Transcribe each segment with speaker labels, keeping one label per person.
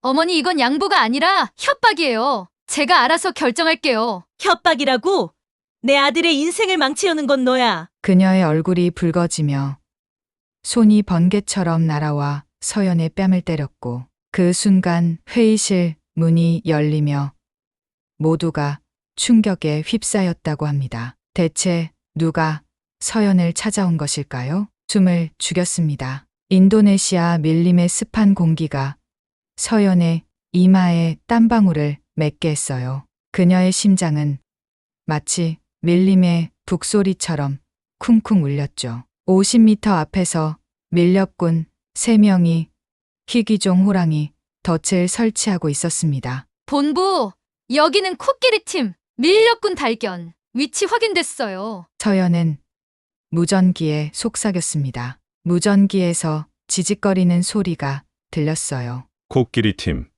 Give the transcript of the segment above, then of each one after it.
Speaker 1: 어머니, 이건 양보가 아니라 협박이에요. 제가 알아서 결정할게요.
Speaker 2: 협박이라고? 내 아들의 인생을 망치려는 건 너야.
Speaker 3: 그녀의 얼굴이 붉어지며 손이 번개처럼 날아와 서연의 뺨을 때렸고 그 순간 회의실 문이 열리며 모두가 충격에 휩싸였다고 합니다. 대체 누가 서연을 찾아온 것일까요? 숨을 죽였습니다. 인도네시아 밀림의 습한 공기가 서연의 이마에 땀방울을 맺게 했어요. 그녀의 심장은 마치 밀림의 북소리처럼 쿵쿵 울렸죠. 50m 앞에서 밀렵꾼 3명이 희귀종 호랑이 덫을 설치하고 있었습니다.
Speaker 1: 본부, 여기는 코끼리 팀 밀렵꾼 발견. 위치 확인됐어요.
Speaker 3: 서연은 무전기에 속삭였습니다. 무전기에서 지직거리는 소리가 들렸어요.
Speaker 4: 코끼리 팀.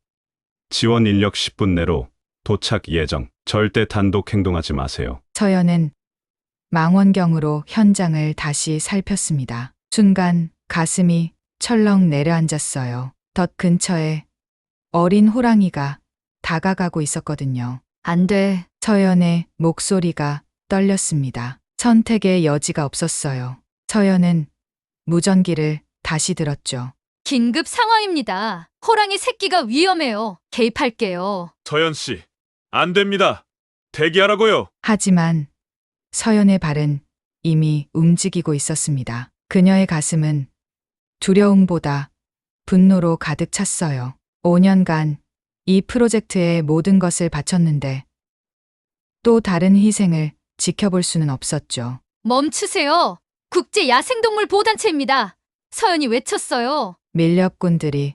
Speaker 4: 지원 인력 10분 내로 도착 예정. 절대 단독 행동하지 마세요.
Speaker 3: 서연은 망원경으로 현장을 다시 살폈습니다. 순간 가슴이 철렁 내려앉았어요. 덫 근처에 어린 호랑이가 다가가고 있었거든요.
Speaker 1: 안 돼.
Speaker 3: 서연의 목소리가 떨렸습니다. 선택의 여지가 없었어요. 서연은 무전기를 다시 들었죠.
Speaker 1: 긴급 상황입니다. 호랑이 새끼가 위험해요. 개입할게요.
Speaker 4: 서연 씨, 안 됩니다. 대기하라고요.
Speaker 3: 하지만 서연의 발은 이미 움직이고 있었습니다. 그녀의 가슴은 두려움보다 분노로 가득 찼어요. 5년간 이 프로젝트에 모든 것을 바쳤는데 또 다른 희생을 지켜볼 수는 없었죠.
Speaker 1: 멈추세요. 국제 야생동물 보호단체입니다. 서연이 외쳤어요.
Speaker 3: 밀렵꾼들이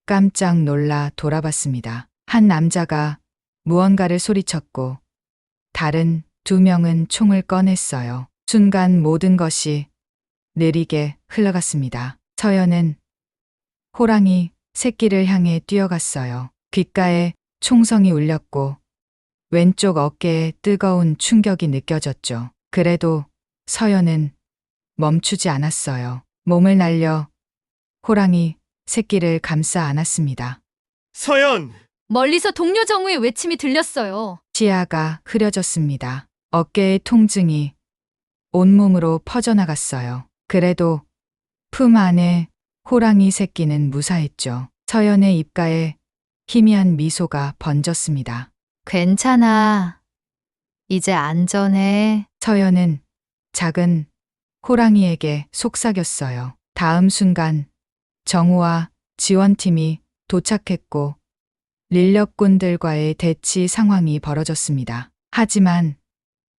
Speaker 3: 깜짝 놀라 돌아봤습니다. 한 남자가 무언가를 소리쳤고 다른 2명은 총을 꺼냈어요. 순간 모든 것이 느리게 흘러갔습니다. 서연은 호랑이 새끼를 향해 뛰어갔어요. 귓가에 총성이 울렸고 왼쪽 어깨에 뜨거운 충격이 느껴졌죠. 그래도 서연은 멈추지 않았어요. 몸을 날려 호랑이 새끼를 감싸 안았습니다.
Speaker 4: 서연!
Speaker 1: 멀리서 동료 정우의 외침이 들렸어요.
Speaker 3: 시야가 흐려졌습니다. 어깨의 통증이 온몸으로 퍼져나갔어요. 그래도 품 안에 호랑이 새끼는 무사했죠. 서연의 입가에 희미한 미소가 번졌습니다.
Speaker 1: 괜찮아. 이제 안전해.
Speaker 3: 서연은 작은 호랑이에게 속삭였어요. 다음 순간 정우와 지원팀이 도착했고 밀렵꾼들과의 대치 상황이 벌어졌습니다. 하지만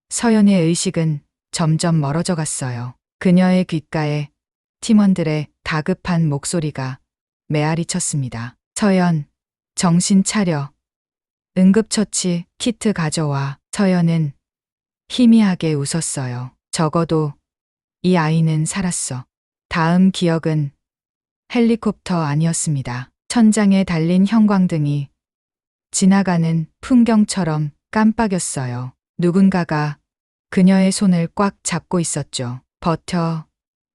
Speaker 3: 서연의 의식은 점점 멀어져 갔어요. 그녀의 귓가에 팀원들의 다급한 목소리가 메아리 쳤습니다. 서연, 정신 차려. 응급처치 키트 가져와. 서연은 희미하게 웃었어요. 적어도 이 아이는 살았어. 다음 기억은 헬리콥터 아니었습니다. 천장에 달린 형광등이 지나가는 풍경처럼 깜빡였어요. 누군가가 그녀의 손을 꽉 잡고 있었죠. 버텨,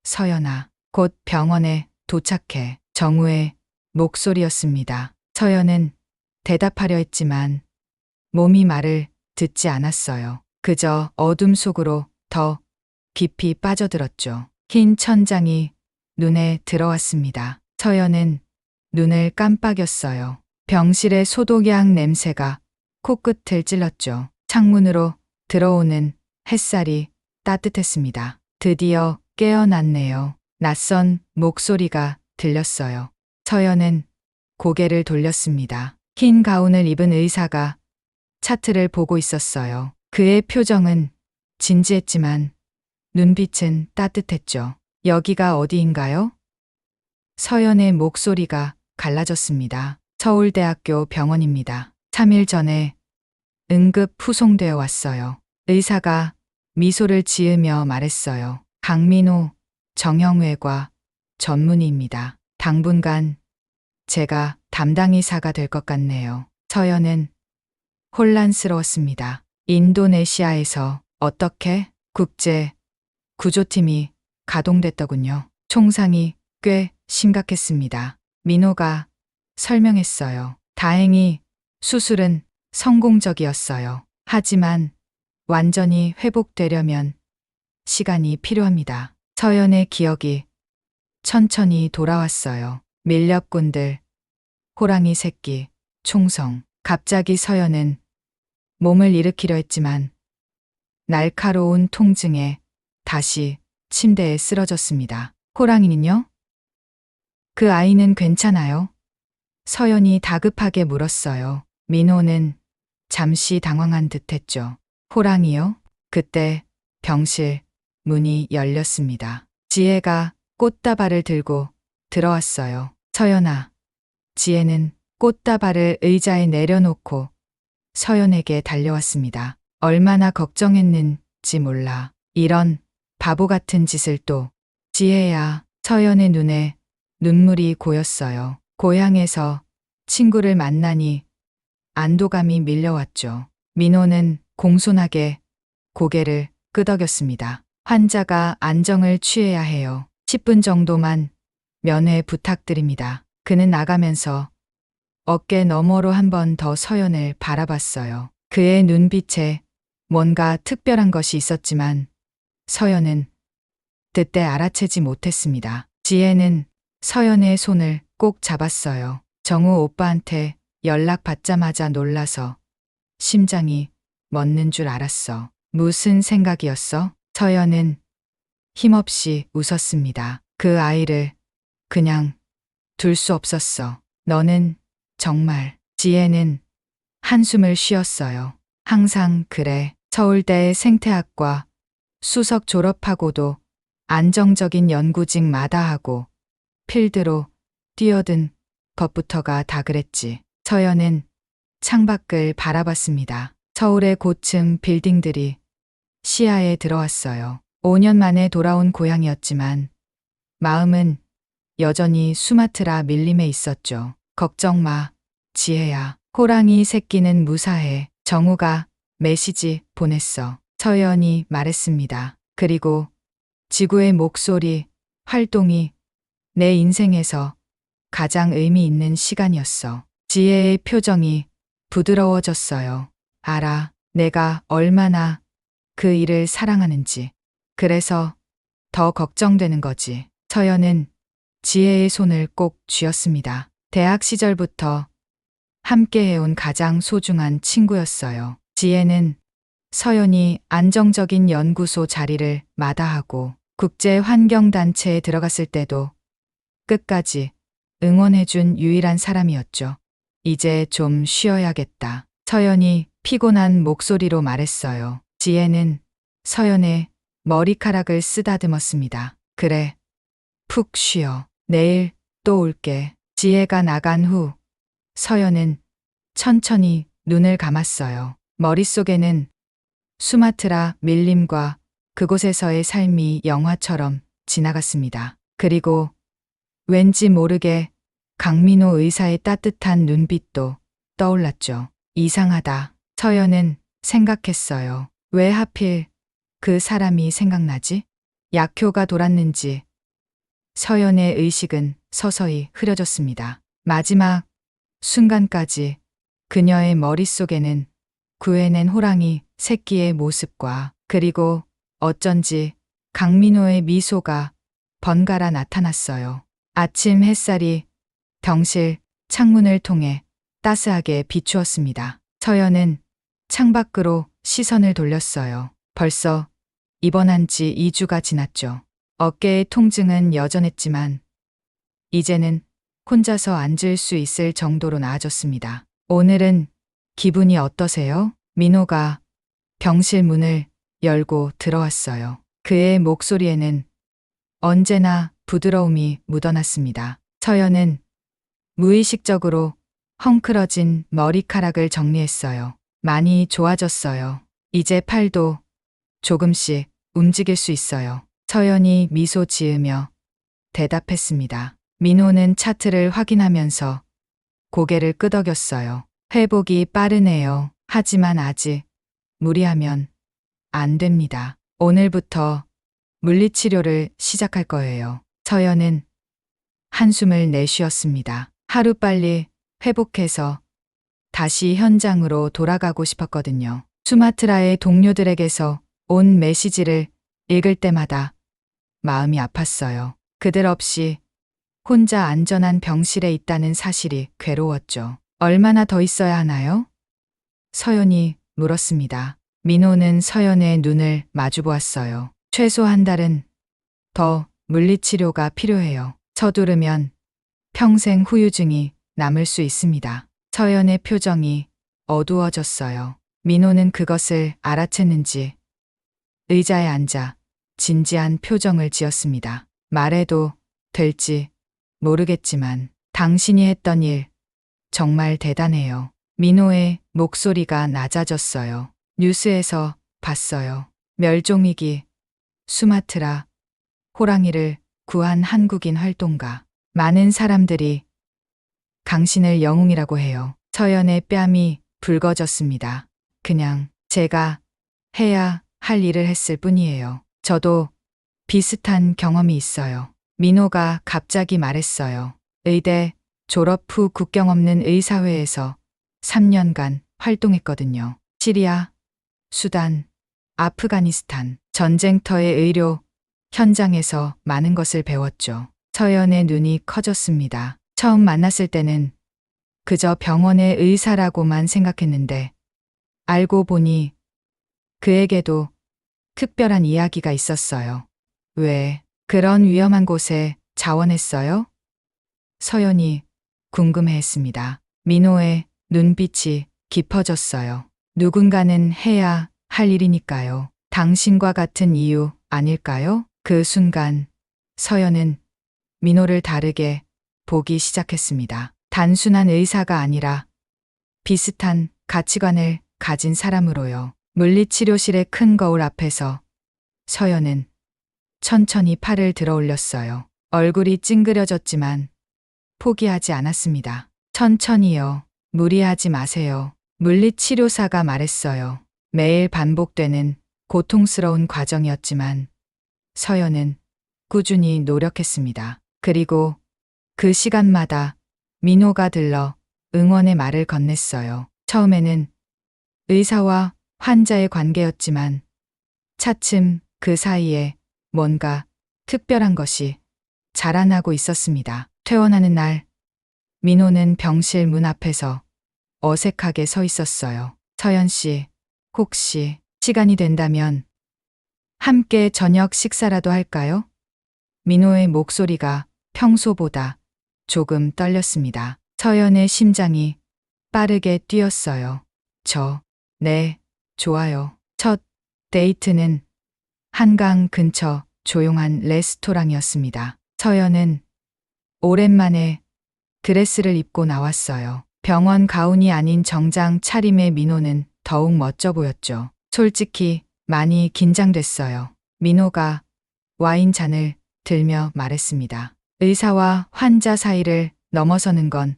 Speaker 3: 서연아. 곧 병원에 도착해. 정우의 목소리였습니다. 서연은 대답하려 했지만 몸이 말을 듣지 않았어요. 그저 어둠 속으로 더 깊이 빠져들었죠. 흰 천장이 눈에 들어왔습니다. 서연은 눈을 깜빡였어요. 병실의 소독약 냄새가 코끝을 찔렀죠. 창문으로 들어오는 햇살이 따뜻했습니다. 드디어 깨어났네요. 낯선 목소리가 들렸어요. 서연은 고개를 돌렸습니다. 흰 가운을 입은 의사가 차트를 보고 있었어요. 그의 표정은 진지했지만 눈빛은 따뜻했죠. 여기가 어디인가요? 서연의 목소리가 갈라졌습니다. 서울대학교 병원입니다. 3일 전에 응급 후송되어 왔어요. 의사가 미소를 지으며 말했어요. 강민호 정형외과 전문의입니다. 당분간 제가 담당의사가 될 것 같네요. 서연은 혼란스러웠습니다. 인도네시아에서 어떻게 국제 구조팀이 가동됐더군요. 총상이 꽤 심각했습니다. 민호가 설명했어요. 다행히 수술은 성공적이었어요. 하지만 완전히 회복되려면 시간이 필요합니다. 서연의 기억이 천천히 돌아왔어요. 밀렵꾼들, 호랑이 새끼, 총성. 갑자기 서연은 몸을 일으키려 했지만 날카로운 통증에 다시 침대에 쓰러졌습니다. 호랑이는요? 그 아이는 괜찮아요? 서연이 다급하게 물었어요. 민호는 잠시 당황한 듯 했죠. 호랑이요? 그때 병실 문이 열렸습니다. 지혜가 꽃다발을 들고 들어왔어요. 서연아. 지혜는 꽃다발을 의자에 내려놓고 서연에게 달려왔습니다. 얼마나 걱정했는지 몰라. 이런 바보 같은 짓을 또. 지혜야. 서연의 눈에 눈물이 고였어요. 고향에서 친구를 만나니 안도감이 밀려왔죠. 민호는 공손하게 고개를 끄덕였습니다. 환자가 안정을 취해야 해요. 10분 정도만 면회 부탁드립니다. 그는 나가면서 어깨 너머로 한 번 더 서연을 바라봤어요. 그의 눈빛에 뭔가 특별한 것이 있었지만 서연은 그때 알아채지 못했습니다. 지혜는 서연의 손을 꼭 잡았어요. 정우 오빠한테 연락 받자마자 놀라서 심장이 멎는 줄 알았어. 무슨 생각이었어? 서연은 힘없이 웃었습니다. 그 아이를 그냥 둘 수 없었어. 너는 정말. 지혜는 한숨을 쉬었어요. 항상 그래. 서울대 생태학과 수석 졸업하고도 안정적인 연구직 마다하고 필드로 뛰어든 것부터가 다 그랬지. 서연은 창밖을 바라봤습니다. 서울의 고층 빌딩들이 시야에 들어왔어요. 5년 만에 돌아온 고향이었지만 마음은 여전히 수마트라 밀림에 있었죠. 걱정 마, 지혜야. 호랑이 새끼는 무사해. 정우가 메시지 보냈어. 서연이 말했습니다. 그리고 지구의 목소리, 활동이 내 인생에서 가장 의미 있는 시간이었어. 지혜의 표정이 부드러워졌어요. 알아, 내가 얼마나 그 일을 사랑하는지. 그래서 더 걱정되는 거지. 서연은 지혜의 손을 꼭 쥐었습니다. 대학 시절부터 함께 해온 가장 소중한 친구였어요. 지혜는 서연이 안정적인 연구소 자리를 마다하고 국제환경단체에 들어갔을 때도 끝까지 응원해준 유일한 사람이었죠. 이제 좀 쉬어야겠다. 서연이 피곤한 목소리로 말했어요. 지혜는 서연의 머리카락을 쓰다듬었습니다. 그래, 푹 쉬어. 내일 또 올게. 지혜가 나간 후 서연은 천천히 눈을 감았어요. 머릿속에는 수마트라 밀림과 그곳에서의 삶이 영화처럼 지나갔습니다. 그리고 왠지 모르게 강민호 의사의 따뜻한 눈빛도 떠올랐죠. 이상하다. 서연은 생각했어요. 왜 하필 그 사람이 생각나지? 약효가 돌았는지 서연의 의식은 서서히 흐려졌습니다. 마지막 순간까지 그녀의 머릿속에는 구해낸 호랑이 새끼의 모습과 그리고 어쩐지 강민호의 미소가 번갈아 나타났어요. 아침 햇살이 병실 창문을 통해 따스하게 비추었습니다. 서연은 창밖으로 시선을 돌렸어요. 벌써 입원한 지 2주가 지났죠. 어깨의 통증은 여전했지만 이제는 혼자서 앉을 수 있을 정도로 나아졌습니다. 오늘은 기분이 어떠세요? 민호가 병실 문을 열고 들어왔어요. 그의 목소리에는 언제나 부드러움이 묻어났습니다. 서연은 무의식적으로 헝클어진 머리카락을 정리했어요. 많이 좋아졌어요. 이제 팔도 조금씩 움직일 수 있어요. 서연이 미소 지으며 대답했습니다. 민호는 차트를 확인하면서 고개를 끄덕였어요. 회복이 빠르네요. 하지만 아직 무리하면 안 됩니다. 오늘부터 물리치료를 시작할 거예요. 서연은 한숨을 내쉬었습니다. 하루빨리 회복해서 다시 현장으로 돌아가고 싶었거든요. 수마트라의 동료들에게서 온 메시지를 읽을 때마다 마음이 아팠어요. 그들 없이 혼자 안전한 병실에 있다는 사실이 괴로웠죠. 얼마나 더 있어야 하나요? 서연이 물었습니다. 민호는 서연의 눈을 마주보았어요. 최소 한 달은 더 물리치료가 필요해요. 서두르면 평생 후유증이 남을 수 있습니다. 서연의 표정이 어두워졌어요. 민호는 그것을 알아챘는지 의자에 앉아 진지한 표정을 지었습니다. 말해도 될지 모르겠지만 당신이 했던 일 정말 대단해요. 민호의 목소리가 낮아졌어요. 뉴스에서 봤어요. 멸종위기, 수마트라, 호랑이를 구한 한국인 활동가. 많은 사람들이 당신을 영웅이라고 해요. 서연의 뺨이 붉어졌습니다. 그냥 제가 해야 할 일을 했을 뿐이에요. 저도 비슷한 경험이 있어요. 민호가 갑자기 말했어요. 의대 졸업 후 국경 없는 의사회에서 3년간 활동했거든요. 시리아, 수단, 아프가니스탄, 전쟁터의 의료 현장에서 많은 것을 배웠죠. 서연의 눈이 커졌습니다. 처음 만났을 때는 그저 병원의 의사라고만 생각했는데 알고 보니 그에게도 특별한 이야기가 있었어요. 왜 그런 위험한 곳에 자원했어요? 서연이 궁금해했습니다. 민호의 눈빛이 깊어졌어요. 누군가는 해야 할 일이니까요. 당신과 같은 이유 아닐까요? 그 순간 서연은 민호를 다르게 보기 시작했습니다. 단순한 의사가 아니라 비슷한 가치관을 가진 사람으로요. 물리치료실의 큰 거울 앞에서 서연은 천천히 팔을 들어 올렸어요. 얼굴이 찡그려졌지만 포기하지 않았습니다. 천천히요. 무리하지 마세요. 물리치료사가 말했어요. 매일 반복되는 고통스러운 과정이었지만 서연은 꾸준히 노력했습니다. 그리고 그 시간마다 민호가 들러 응원의 말을 건넸어요. 처음에는 의사와 환자의 관계였지만 차츰 그 사이에 뭔가 특별한 것이 자라나고 있었습니다. 퇴원하는 날, 민호는 병실 문 앞에서 어색하게 서 있었어요. 서연 씨, 혹시 시간이 된다면 함께 저녁 식사라도 할까요? 민호의 목소리가 평소보다 조금 떨렸습니다. 서연의 심장이 빠르게 뛰었어요. 네, 좋아요. 첫 데이트는 한강 근처 조용한 레스토랑이었습니다. 서연은 오랜만에 드레스를 입고 나왔어요. 병원 가운이 아닌 정장 차림의 민호는 더욱 멋져 보였죠. 솔직히 많이 긴장됐어요. 민호가 와인 잔을 들며 말했습니다. 의사와 환자 사이를 넘어서는 건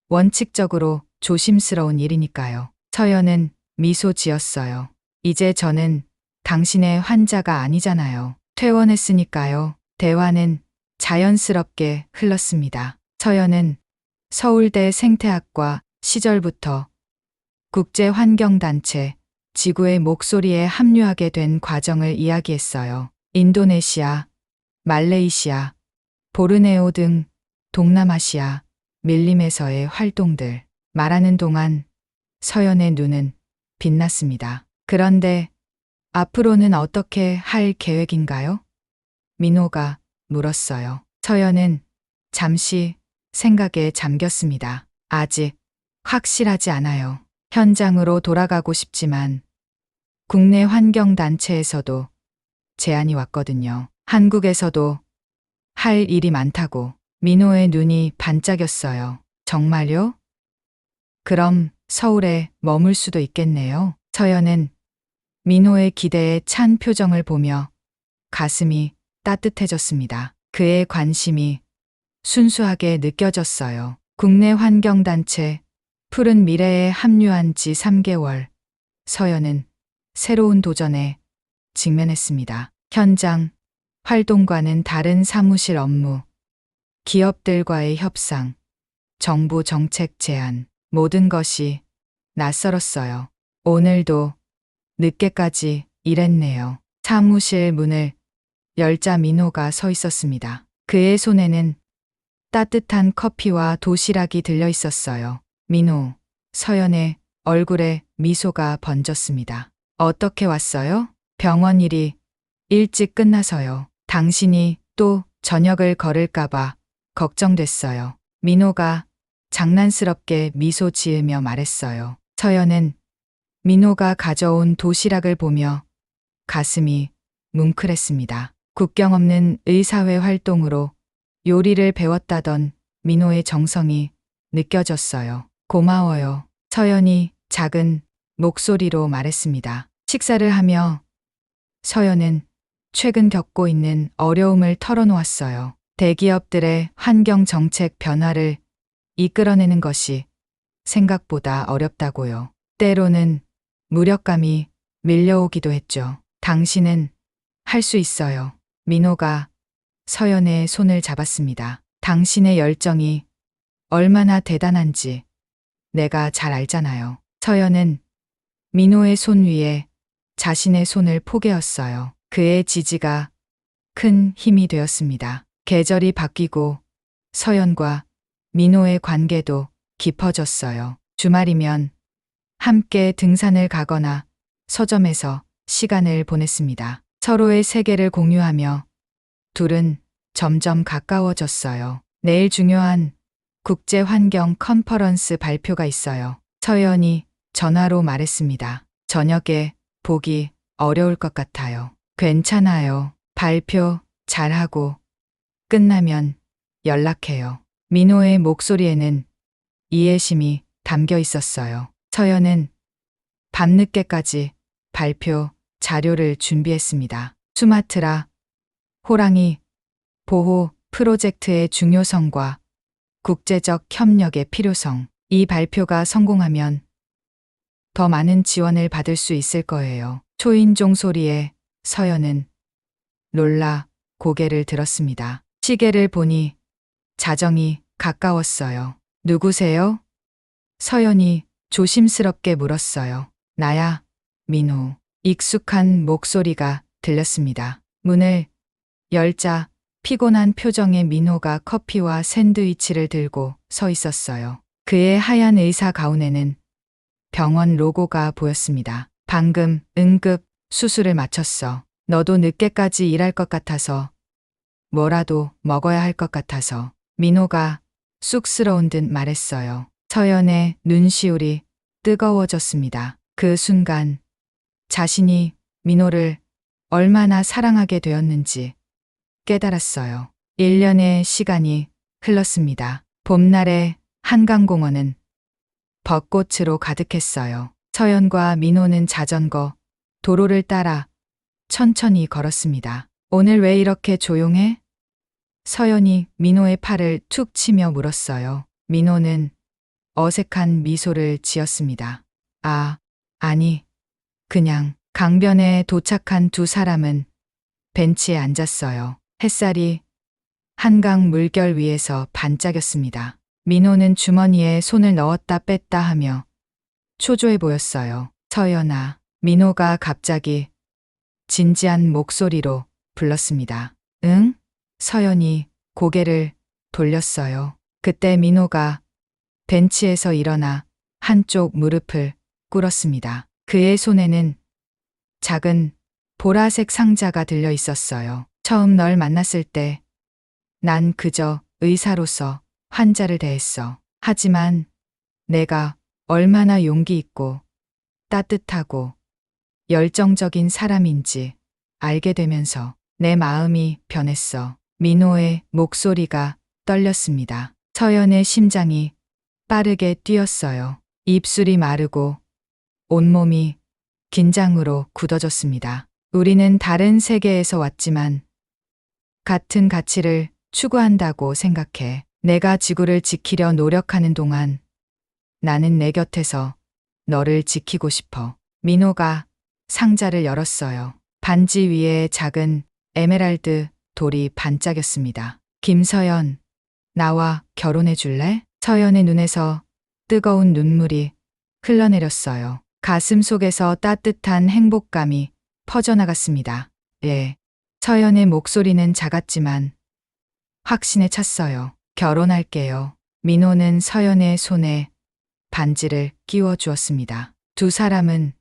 Speaker 3: 원칙적으로 조심스러운 일이니까요. 서연은 미소 지었어요. 이제 저는 당신의 환자가 아니잖아요. 퇴원했으니까요. 대화는 자연스럽게 흘렀습니다. 서연은 서울대 생태학과 시절부터 국제환경단체 지구의 목소리에 합류하게 된 과정을 이야기했어요. 인도네시아, 말레이시아, 보르네오 등 동남아시아 밀림에서의 활동들. 말하는 동안 서연의 눈은 빛났습니다. 그런데 앞으로는 어떻게 할 계획인가요? 민호가 물었어요. 서연은 잠시 생각에 잠겼습니다. 아직 확실하지 않아요. 현장으로 돌아가고 싶지만 국내 환경단체에서도 제안이 왔거든요. 한국에서도 할 일이 많다고. 민호의 눈이 반짝였어요. 정말요? 그럼 서울에 머물 수도 있겠네요. 서연은 민호의 기대에 찬 표정을 보며 가슴이 따뜻해졌습니다. 그의 관심이 순수하게 느껴졌어요. 국내 환경단체 푸른 미래에 합류한 지 3개월. 서연은 새로운 도전에 직면했습니다. 현장 활동과는 다른 사무실 업무, 기업들과의 협상, 정부 정책 제안, 모든 것이 낯설었어요. 오늘도 늦게까지 일했네요. 사무실 문을 열자 민호가 서 있었습니다. 그의 손에는 따뜻한 커피와 도시락이 들려 있었어요. 민호, 서연의 얼굴에 미소가 번졌습니다. 어떻게 왔어요? 병원 일이 일찍 끝나서요. 당신이 또 저녁을 거를까봐 걱정됐어요. 민호가 장난스럽게 미소 지으며 말했어요. 서연은 민호가 가져온 도시락을 보며 가슴이 뭉클했습니다. 국경 없는 의사회 활동으로 요리를 배웠다던 민호의 정성이 느껴졌어요. 고마워요. 서연이 작은 목소리로 말했습니다. 식사를 하며 서연은 최근 겪고 있는 어려움을 털어놓았어요. 대기업들의 환경 정책 변화를 이끌어내는 것이 생각보다 어렵다고요. 때로는 무력감이 밀려오기도 했죠. 당신은 할 수 있어요. 민호가 서연의 손을 잡았습니다. 당신의 열정이 얼마나 대단한지 내가 잘 알잖아요. 서연은 민호의 손 위에 자신의 손을 포개었어요. 그의 지지가 큰 힘이 되었습니다. 계절이 바뀌고 서연과 민호의 관계도 깊어졌어요. 주말이면 함께 등산을 가거나 서점에서 시간을 보냈습니다. 서로의 세계를 공유하며 둘은 점점 가까워졌어요. 내일 중요한 국제환경 컨퍼런스 발표가 있어요. 서연이 전화로 말했습니다. 저녁에 보기 어려울 것 같아요. 괜찮아요. 발표 잘하고 끝나면 연락해요. 민호의 목소리에는 이해심이 담겨 있었어요. 서연은 밤늦게까지 발표 자료를 준비했습니다. 수마트라 호랑이 보호 프로젝트의 중요성과 국제적 협력의 필요성, 이 발표가 성공하면 더 많은 지원을 받을 수 있을 거예요. 초인종 소리에 서연은 놀라 고개를 들었습니다. 시계를 보니 자정이 가까웠어요. 누구세요? 서연이 조심스럽게 물었어요. 나야, 민호. 익숙한 목소리가 들렸습니다. 문을 열자 피곤한 표정의 민호가 커피와 샌드위치를 들고 서 있었어요. 그의 하얀 의사 가운에는 병원 로고가 보였습니다. 방금 응급 수술을 마쳤어. 너도 늦게까지 일할 것 같아서 뭐라도 먹어야 할 것 같아서. 민호가 쑥스러운 듯 말했어요. 서연의 눈시울이 뜨거워졌습니다. 그 순간 자신이 민호를 얼마나 사랑하게 되었는지 깨달았어요. 1년의 시간이 흘렀습니다. 봄날의 한강공원은 벚꽃으로 가득했어요. 서연과 민호는 자전거, 도로를 따라 천천히 걸었습니다. 오늘 왜 이렇게 조용해? 서연이 민호의 팔을 툭 치며 물었어요. 민호는 어색한 미소를 지었습니다. 아니, 그냥. 강변에 도착한 두 사람은 벤치에 앉았어요. 햇살이 한강 물결 위에서 반짝였습니다. 민호는 주머니에 손을 넣었다 뺐다 하며 초조해 보였어요. 서연아, 민호가 갑자기 진지한 목소리로 불렀습니다. 응? 서연이 고개를 돌렸어요. 그때 민호가 벤치에서 일어나 한쪽 무릎을 꿇었습니다. 그의 손에는 작은 보라색 상자가 들려 있었어요. 처음 널 만났을 때 난 그저 의사로서 환자를 대했어. 하지만 내가 얼마나 용기 있고 따뜻하고 열정적인 사람인지 알게 되면서 내 마음이 변했어. 민호의 목소리가 떨렸습니다. 서연의 심장이 빠르게 뛰었어요. 입술이 마르고 온몸이 긴장으로 굳어졌습니다. 우리는 다른 세계에서 왔지만 같은 가치를 추구한다고 생각해. 내가 지구를 지키려 노력하는 동안 나는 내 곁에서 너를 지키고 싶어. 민호가 상자를 열었어요. 반지 위에 작은 에메랄드 돌이 반짝였습니다. 김서연, 나와 결혼해 줄래? 서연의 눈에서 뜨거운 눈물이 흘러내렸어요. 가슴 속에서 따뜻한 행복감이 퍼져나갔습니다. 예. 서연의 목소리는 작았지만 확신에 찼어요. 결혼할게요. 민호는 서연의 손에 반지를 끼워 주었습니다. 두 사람은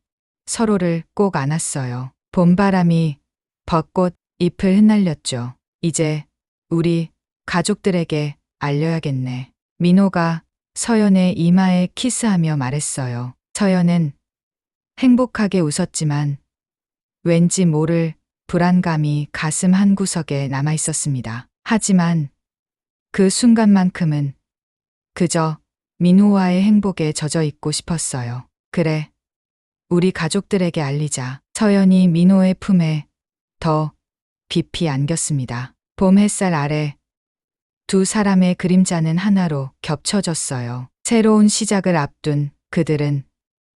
Speaker 3: 서로를 꼭 안았어요. 봄바람이 벚꽃 잎을 흩날렸죠. 이제 우리 가족들에게 알려야겠네. 민호가 서연의 이마에 키스하며 말했어요. 서연은 행복하게 웃었지만 왠지 모를 불안감이 가슴 한구석에 남아 있었습니다. 하지만 그 순간만큼은 그저 민호와의 행복에 젖어 있고 싶었어요. 그래, 우리 가족들에게 알리자. 서연이 민호의 품에 더 깊이 안겼습니다. 봄 햇살 아래 두 사람의 그림자는 하나로 겹쳐졌어요. 새로운 시작을 앞둔 그들은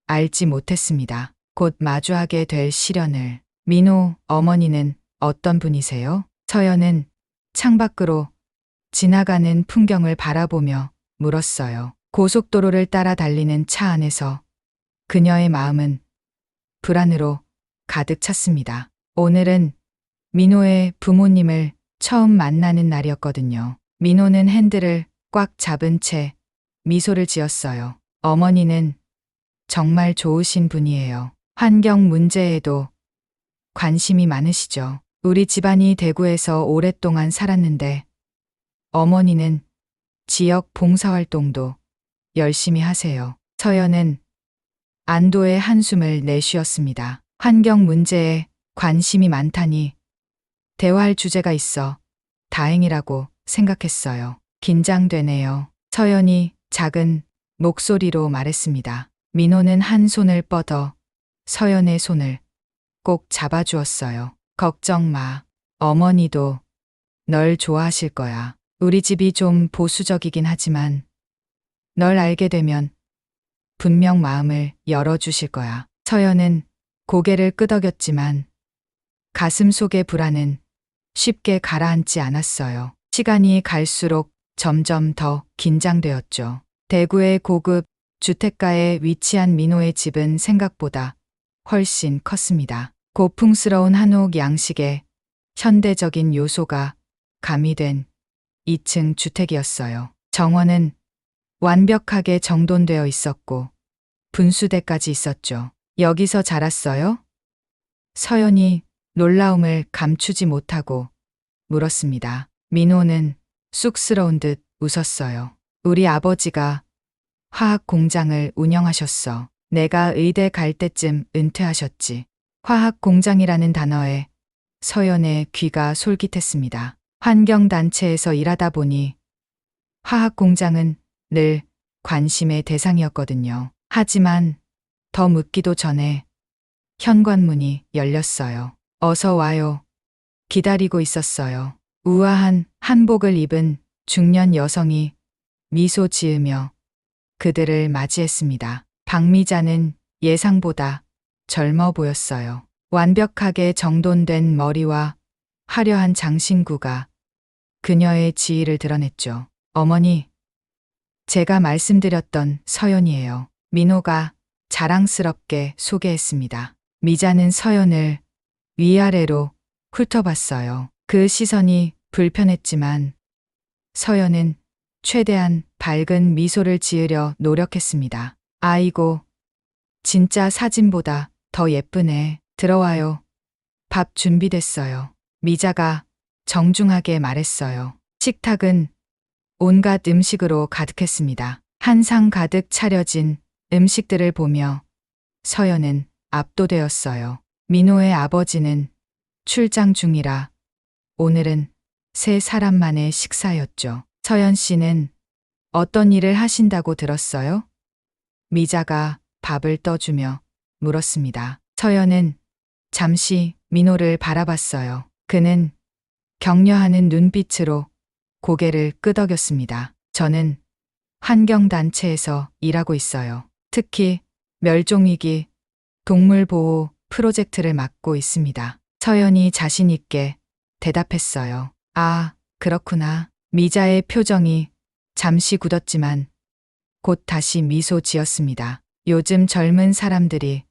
Speaker 3: 알지 못했습니다. 곧 마주하게 될 시련을. 민호 어머니는 어떤 분이세요? 서연은 창밖으로 지나가는 풍경을 바라보며 물었어요. 고속도로를 따라 달리는 차 안에서 그녀의 마음은 불안으로 가득 찼습니다. 오늘은 민호의 부모님을 처음 만나는 날이었거든요. 민호는 핸들을 꽉 잡은 채 미소를 지었어요. 어머니는 정말 좋으신 분이에요. 환경 문제에도 관심이 많으시죠. 우리 집안이 대구에서 오랫동안 살았는데 어머니는 지역 봉사활동도 열심히 하세요. 서연은 안도의 한숨을 내쉬었습니다. 환경 문제에 관심이 많다니 대화할 주제가 있어 다행이라고 생각했어요. 긴장되네요. 서연이 작은 목소리로 말했습니다. 민호는 한 손을 뻗어 서연의 손을 꼭 잡아주었어요. 걱정 마. 어머니도 널 좋아하실 거야. 우리 집이 좀 보수적이긴 하지만 널 알게 되면 분명 마음을 열어주실 거야. 서연은 고개를 끄덕였지만 가슴 속의 불안은 쉽게 가라앉지 않았어요. 시간이 갈수록 점점 더 긴장되었죠. 대구의 고급 주택가에 위치한 민호의 집은 생각보다 훨씬 컸습니다. 고풍스러운 한옥 양식에 현대적인 요소가 가미된 2층 주택이었어요. 정원은 완벽하게 정돈되어 있었고 분수대까지 있었죠. 여기서 자랐어요? 서연이 놀라움을 감추지 못하고 물었습니다. 민호는 쑥스러운 듯 웃었어요. 우리 아버지가 화학 공장을 운영하셨어. 내가 의대 갈 때쯤 은퇴하셨지. 화학 공장이라는 단어에 서연의 귀가 솔깃했습니다. 환경단체에서 일하다 보니 화학 공장은 늘 관심의 대상이었거든요. 하지만 더 묻기도 전에 현관문이 열렸어요. 어서 와요. 기다리고 있었어요. 우아한 한복을 입은 중년 여성이 미소 지으며 그들을 맞이했습니다. 박미자는 예상보다 젊어 보였어요. 완벽하게 정돈된 머리와 화려한 장신구가 그녀의 지위를 드러냈죠. 어머니, 제가 말씀드렸던 서연이에요. 민호가 자랑스럽게 소개했습니다. 미자는 서연을 위아래로 훑어봤어요. 그 시선이 불편했지만 서연은 최대한 밝은 미소를 지으려 노력했습니다. 아이고, 진짜 사진보다 더 예쁘네. 들어와요. 밥 준비됐어요. 미자가 정중하게 말했어요. 식탁은 온갖 음식으로 가득했습니다. 한 상 가득 차려진 음식들을 보며 서연은 압도되었어요. 민호의 아버지는 출장 중이라 오늘은 세 사람만의 식사였죠. 서연 씨는 어떤 일을 하신다고 들었어요? 미자가 밥을 떠주며 물었습니다. 서연은 잠시 민호를 바라봤어요. 그는 격려하는 눈빛으로 고개를 끄덕였습니다. 저는 환경단체에서 일하고 있어요. 특히 멸종위기 동물보호 프로젝트를 맡고 있습니다. 서연이 자신 있게 대답했어요. 아, 그렇구나. 미자의 표정이 잠시 굳었지만 곧 다시 미소 지었습니다. 요즘 젊은 사람들이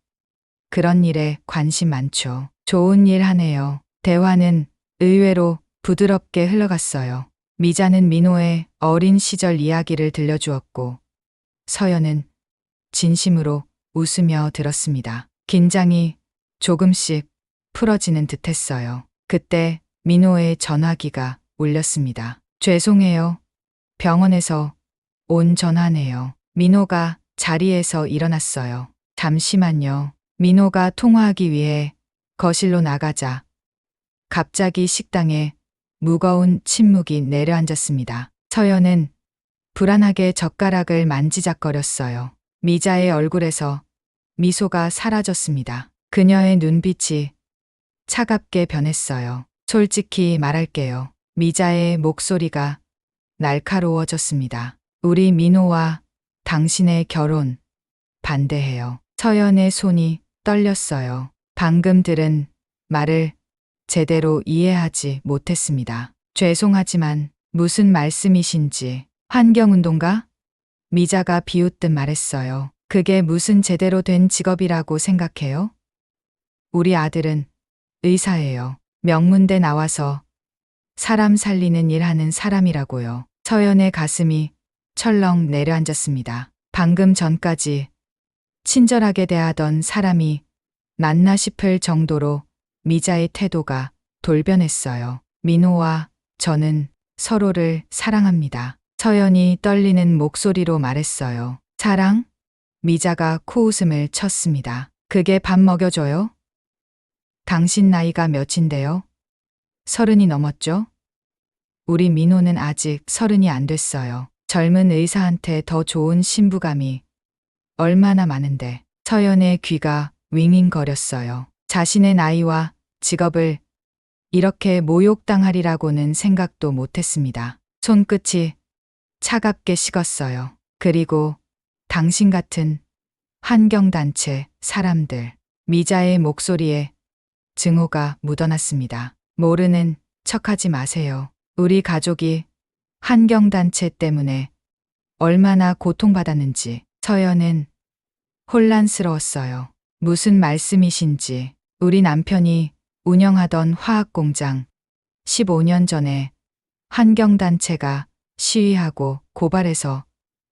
Speaker 3: 그런 일에 관심 많죠. 좋은 일 하네요. 대화는 의외로 부드럽게 흘러갔어요. 미자는 민호의 어린 시절 이야기를 들려주었고 서연은 진심으로 웃으며 들었습니다. 긴장이 조금씩 풀어지는 듯했어요. 그때 민호의 전화기가 울렸습니다. 죄송해요. 병원에서 온 전화네요. 민호가 자리에서 일어났어요. 잠시만요. 민호가 통화하기 위해 거실로 나가자 갑자기 식당에 무거운 침묵이 내려앉았습니다. 서연은 불안하게 젓가락을 만지작거렸어요. 미자의 얼굴에서 미소가 사라졌습니다. 그녀의 눈빛이 차갑게 변했어요. 솔직히 말할게요. 미자의 목소리가 날카로워졌습니다. 우리 민호와 당신의 결혼 반대해요. 서연의 손이 떨렸어요. 방금 들은 말을 제대로 이해하지 못했습니다. 죄송하지만 무슨 말씀이신지. 환경운동가? 미자가 비웃듯 말했어요. 그게 무슨 제대로 된 직업이라고 생각해요? 우리 아들은 의사예요. 명문대 나와서 사람 살리는 일 하는 사람이라고요. 서연의 가슴이 철렁 내려앉았습니다. 방금 전까지 친절하게 대하던 사람이 낫나 싶을 정도로 미자의 태도가 돌변했어요. 민호와 저는 서로를 사랑합니다. 서연이 떨리는 목소리로 말했어요. 사랑? 미자가 코웃음을 쳤습니다. 그게 밥 먹여줘요? 당신 나이가 몇인데요? 30이 넘었죠? 우리 민호는 아직 30이 안 됐어요. 젊은 의사한테 더 좋은 신부감이 얼마나 많은데. 서연의 귀가 윙윙거렸어요. 자신의 나이와 직업을 이렇게 모욕당하리라고는 생각도 못했습니다. 손끝이 차갑게 식었어요. 그리고 당신 같은 환경단체 사람들. 미자의 목소리에 증오가 묻어났습니다. 모르는 척하지 마세요. 우리 가족이 환경단체 때문에 얼마나 고통받았는지. 서연은 혼란스러웠어요. 무슨 말씀이신지. 우리 남편이 운영하던 화학공장 15년 전에 환경단체가 시위하고 고발해서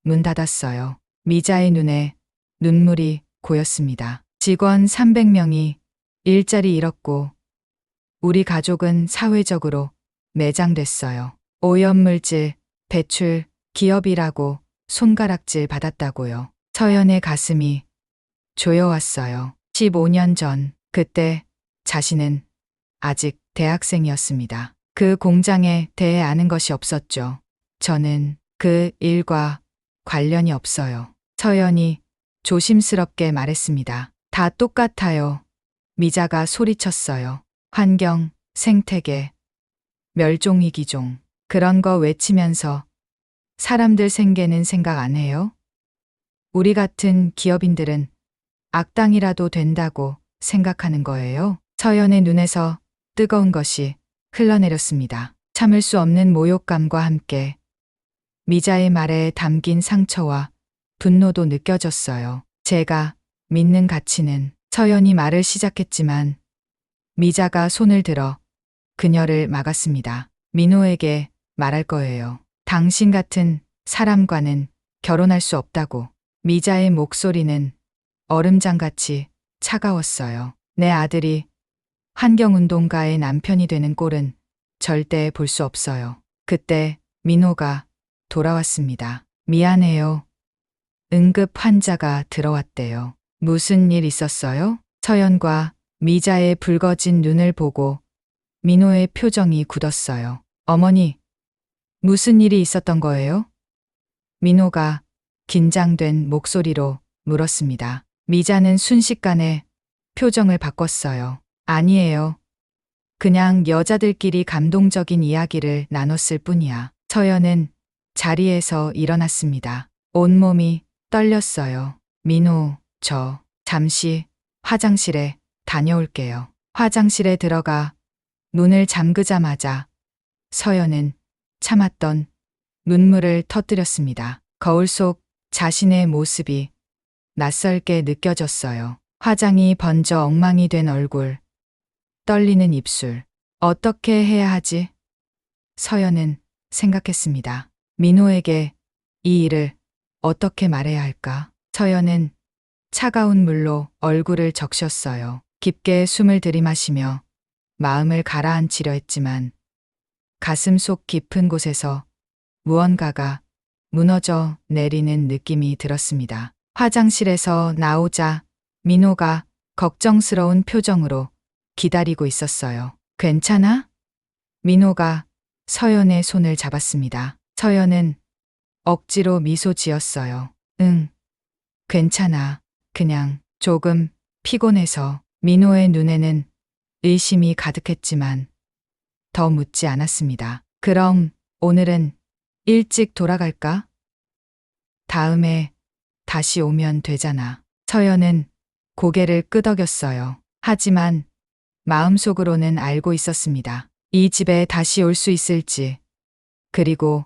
Speaker 3: 문 닫았어요. 미자의 눈에 눈물이 고였습니다. 직원 300명이 일자리 잃었고 우리 가족은 사회적으로 매장됐어요. 오염물질, 배출, 기업이라고 손가락질 받았다고요. 서연의 가슴이 조여왔어요. 15년 전, 그때 자신은 아직 대학생이었습니다. 그 공장에 대해 아는 것이 없었죠. 저는 그 일과 관련이 없어요. 서연이 조심스럽게 말했습니다. 다 똑같아요. 미자가 소리쳤어요. 환경, 생태계, 멸종위기종. 그런 거 외치면서 사람들 생계는 생각 안 해요? 우리 같은 기업인들은 악당이라도 된다고 생각하는 거예요. 서연의 눈에서 뜨거운 것이 흘러내렸습니다. 참을 수 없는 모욕감과 함께 미자의 말에 담긴 상처와 분노도 느껴졌어요. 제가 믿는 가치는. 서연이 말을 시작했지만 미자가 손을 들어 그녀를 막았습니다. 민호에게 말할 거예요. 당신 같은 사람과는 결혼할 수 없다고. 미자의 목소리는 얼음장같이 차가웠어요. 내 아들이 환경운동가의 남편이 되는 꼴은 절대 볼 수 없어요. 그때 민호가 돌아왔습니다. 미안해요. 응급 환자가 들어왔대요. 무슨 일 있었어요? 서연과 미자의 붉어진 눈을 보고 민호의 표정이 굳었어요. 어머니, 무슨 일이 있었던 거예요? 민호가 긴장된 목소리로 물었습니다. 미자는 순식간에 표정을 바꿨어요. 아니에요. 그냥 여자들끼리 감동적인 이야기를 나눴을 뿐이야. 서연은 자리에서 일어났습니다. 온몸이 떨렸어요. 민호, 저 잠시 화장실에 다녀올게요. 화장실에 들어가 문을 잠그자마자 서연은 참았던 눈물을 터뜨렸습니다. 거울 속 자신의 모습이 낯설게 느껴졌어요. 화장이 번져 엉망이 된 얼굴, 떨리는 입술. 어떻게 해야 하지? 서연은 생각했습니다. 민호에게 이 일을 어떻게 말해야 할까? 서연은 차가운 물로 얼굴을 적셨어요. 깊게 숨을 들이마시며 마음을 가라앉히려 했지만 가슴 속 깊은 곳에서 무언가가 무너져 내리는 느낌이 들었습니다. 화장실에서 나오자 민호가 걱정스러운 표정으로 기다리고 있었어요. 괜찮아? 민호가 서연의 손을 잡았습니다. 서연은 억지로 미소 지었어요. 응, 괜찮아. 그냥 조금 피곤해서. 민호의 눈에는 의심이 가득했지만 더 묻지 않았습니다. 그럼 오늘은 일찍 돌아갈까? 다음에 다시 오면 되잖아. 서연은 고개를 끄덕였어요. 하지만 마음속으로는 알고 있었습니다. 이 집에 다시 올 수 있을지, 그리고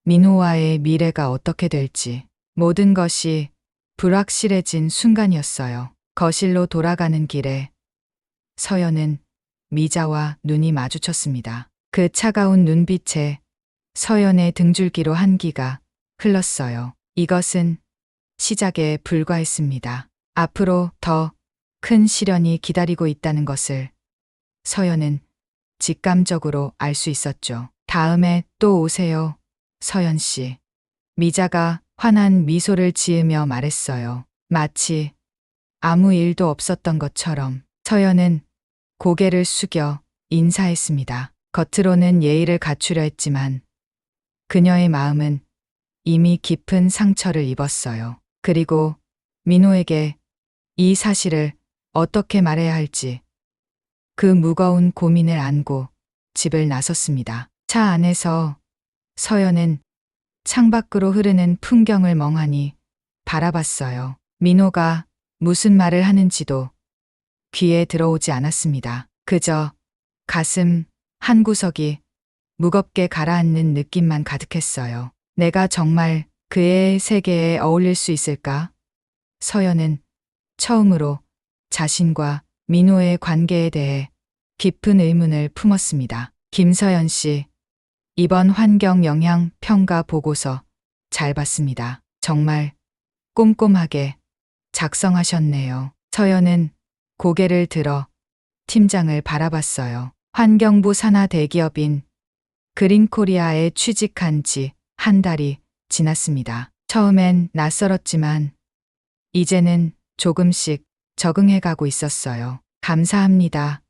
Speaker 3: 민호와의 미래가 어떻게 될지, 모든 것이 불확실해진 순간이었어요. 거실로 돌아가는 길에 서연은 미자와 눈이 마주쳤습니다. 그 차가운 눈빛에 서연의 등줄기로 한기가 흘렀어요. 이것은 시작에 불과했습니다. 앞으로 더 큰 시련이 기다리고 있다는 것을 서연은 직감적으로 알 수 있었죠. 다음에 또 오세요, 서연 씨. 미자가 환한 미소를 지으며 말했어요. 마치 아무 일도 없었던 것처럼. 서연은 고개를 숙여 인사했습니다. 겉으로는 예의를 갖추려 했지만 그녀의 마음은 이미 깊은 상처를 입었어요. 그리고 민호에게 이 사실을 어떻게 말해야 할지 그 무거운 고민을 안고 집을 나섰습니다. 차 안에서 서연은 창밖으로 흐르는 풍경을 멍하니 바라봤어요. 민호가 무슨 말을 하는지도 귀에 들어오지 않았습니다. 그저 가슴 한구석이 무겁게 가라앉는 느낌만 가득했어요. 내가 정말 그의 세계에 어울릴 수 있을까? 서연은 처음으로 자신과 민호의 관계에 대해 깊은 의문을 품었습니다. 김서연 씨, 이번 환경 영향 평가 보고서 잘 봤습니다. 정말 꼼꼼하게 작성하셨네요. 서연은 고개를 들어 팀장을 바라봤어요. 환경부 산하 대기업인 그린코리아에 취직한 지 한 달이 지났습니다. 처음엔 낯설었지만 이제는 조금씩 적응해가고 있었어요. 감사합니다,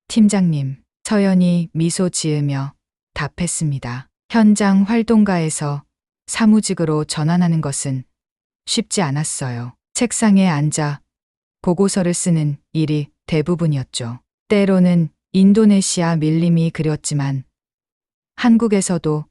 Speaker 3: 팀장님. 서연이 미소 지으며 답했습니다. 현장 활동가에서 사무직으로 전환하는 것은 쉽지 않았어요. 책상에 앉아 보고서를 쓰는 일이 대부분이었죠. 때로는 인도네시아 밀림이 그리웠지만 한국에서도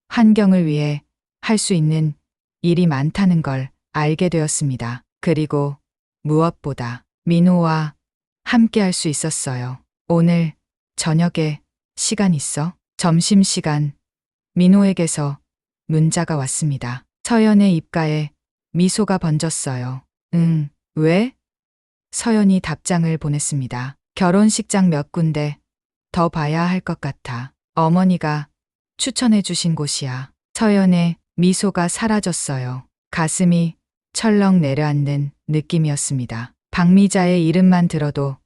Speaker 3: 환경을 위해 할 수 있는 일이 많다는 걸 알게 되었습니다. 그리고 무엇보다 민호와 함께 할 수 있었어요. 오늘 저녁에 시간 있어? 점심시간 민호에게서 문자가 왔습니다. 서연의 입가에 미소가 번졌어요. 응, 왜? 서연이 답장을 보냈습니다. 결혼식장 몇 군데 더 봐야 할 것 같아. 어머니가 추천해 주신 곳이야. 서연의 미소가 사라졌어요. 가슴이 철렁 내려앉는 느낌이었습니다. 박미자의 이름만 들어도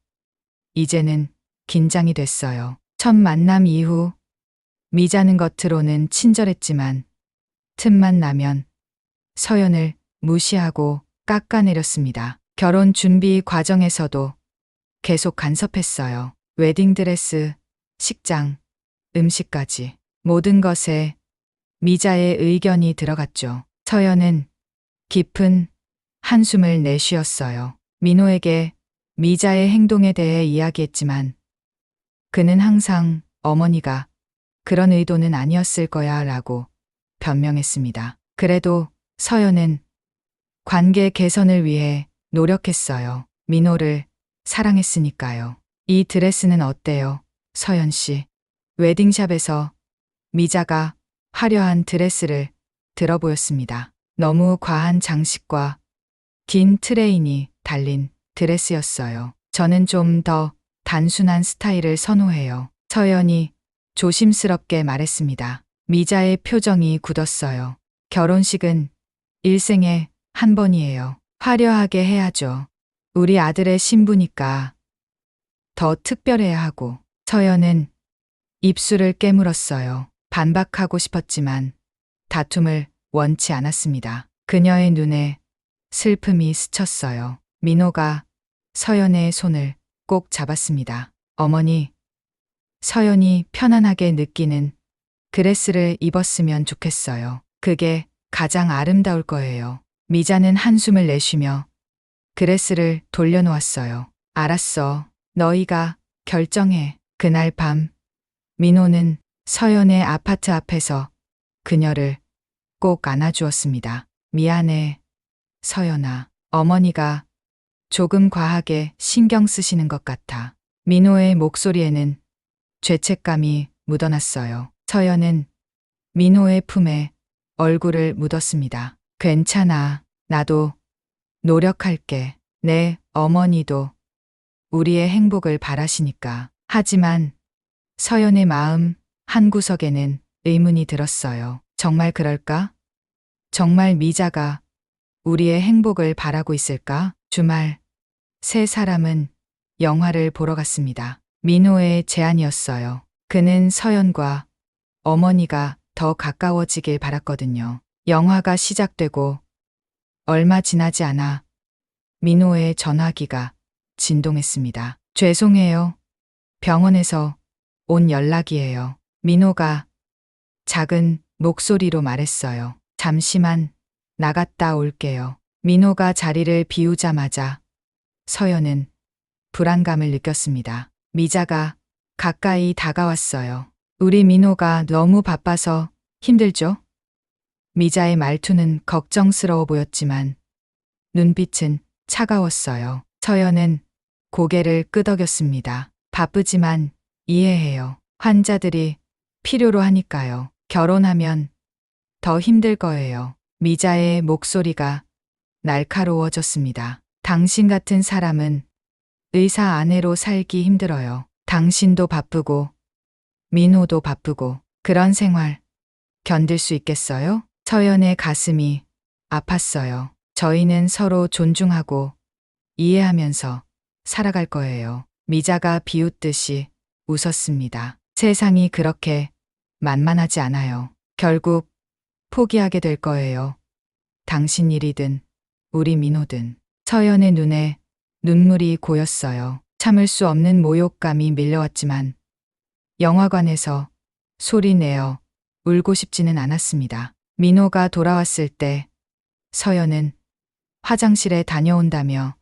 Speaker 3: 이제는 긴장이 됐어요. 첫 만남 이후 미자는 겉으로는 친절했지만 틈만 나면 서연을 무시하고 깎아내렸습니다. 결혼 준비 과정에서도 계속 간섭했어요. 웨딩드레스, 식장, 음식까지 모든 것에 미자의 의견이 들어갔죠. 서연은 깊은 한숨을 내쉬었어요. 민호에게 미자의 행동에 대해 이야기했지만 그는 항상 어머니가 그런 의도는 아니었을 거야 라고 변명했습니다. 그래도 서연은 관계 개선을 위해 노력했어요. 민호를 사랑했으니까요. 이 드레스는 어때요, 서연 씨? 웨딩샵에서 미자가 화려한 드레스를 들어 보였습니다. 너무 과한 장식과 긴 트레인이 달린 드레스였어요. 저는 좀 더 단순한 스타일을 선호해요. 서연이 조심스럽게 말했습니다. 미자의 표정이 굳었어요. 결혼식은 일생에 한 번이에요. 화려하게 해야죠. 우리 아들의 신부니까 더 특별해야 하고. 서연은 입술을 깨물었어요. 반박하고 싶었지만 다툼을 원치 않았습니다. 그녀의 눈에 슬픔이 스쳤어요. 민호가 서연의 손을 꼭 잡았습니다. 어머니, 서연이 편안하게 느끼는 드레스를 입었으면 좋겠어요. 그게 가장 아름다울 거예요. 미자는 한숨을 내쉬며 드레스를 돌려놓았어요. 알았어. 너희가 결정해. 그날 밤 민호는 서연의 아파트 앞에서 그녀를 꼭 안아주었습니다. 미안해, 서연아. 어머니가 조금 과하게 신경 쓰시는 것 같아. 민호의 목소리에는 죄책감이 묻어났어요. 서연은 민호의 품에 얼굴을 묻었습니다. 괜찮아. 나도 노력할게. 네, 어머니도 우리의 행복을 바라시니까. 하지만 서연의 마음 한구석에는 의문이 들었어요. 정말 그럴까? 정말 미자가 우리의 행복을 바라고 있을까? 주말 세 사람은 영화를 보러 갔습니다. 민호의 제안이었어요. 그는 서연과 어머니가 더 가까워지길 바랐거든요. 영화가 시작되고 얼마 지나지 않아 민호의 전화기가 진동했습니다. 죄송해요. 병원에서 온 연락이에요. 민호가 작은 목소리로 말했어요. 잠시만 나갔다 올게요. 민호가 자리를 비우자마자 서연은 불안감을 느꼈습니다. 미자가 가까이 다가왔어요. 우리 민호가 너무 바빠서 힘들죠? 미자의 말투는 걱정스러워 보였지만 눈빛은 차가웠어요. 서연은 고개를 끄덕였습니다. 바쁘지만 이해해요. 환자들이 필요로 하니까요. 결혼하면 더 힘들 거예요. 미자의 목소리가 날카로워졌습니다. 당신 같은 사람은 의사 아내로 살기 힘들어요. 당신도 바쁘고 민호도 바쁘고 그런 생활 견딜 수 있겠어요? 서연의 가슴이 아팠어요. 저희는 서로 존중하고 이해하면서 살아갈 거예요. 미자가 비웃듯이 웃었습니다. 세상이 그렇게 만만하지 않아요. 결국 포기하게 될 거예요. 당신 일이든 우리 민호든. 서연의 눈에 눈물이 고였어요. 참을 수 없는 모욕감이 밀려왔지만 영화관에서 소리 내어 울고 싶지는 않았습니다. 민호가 돌아왔을 때 서연은 화장실에 다녀온다며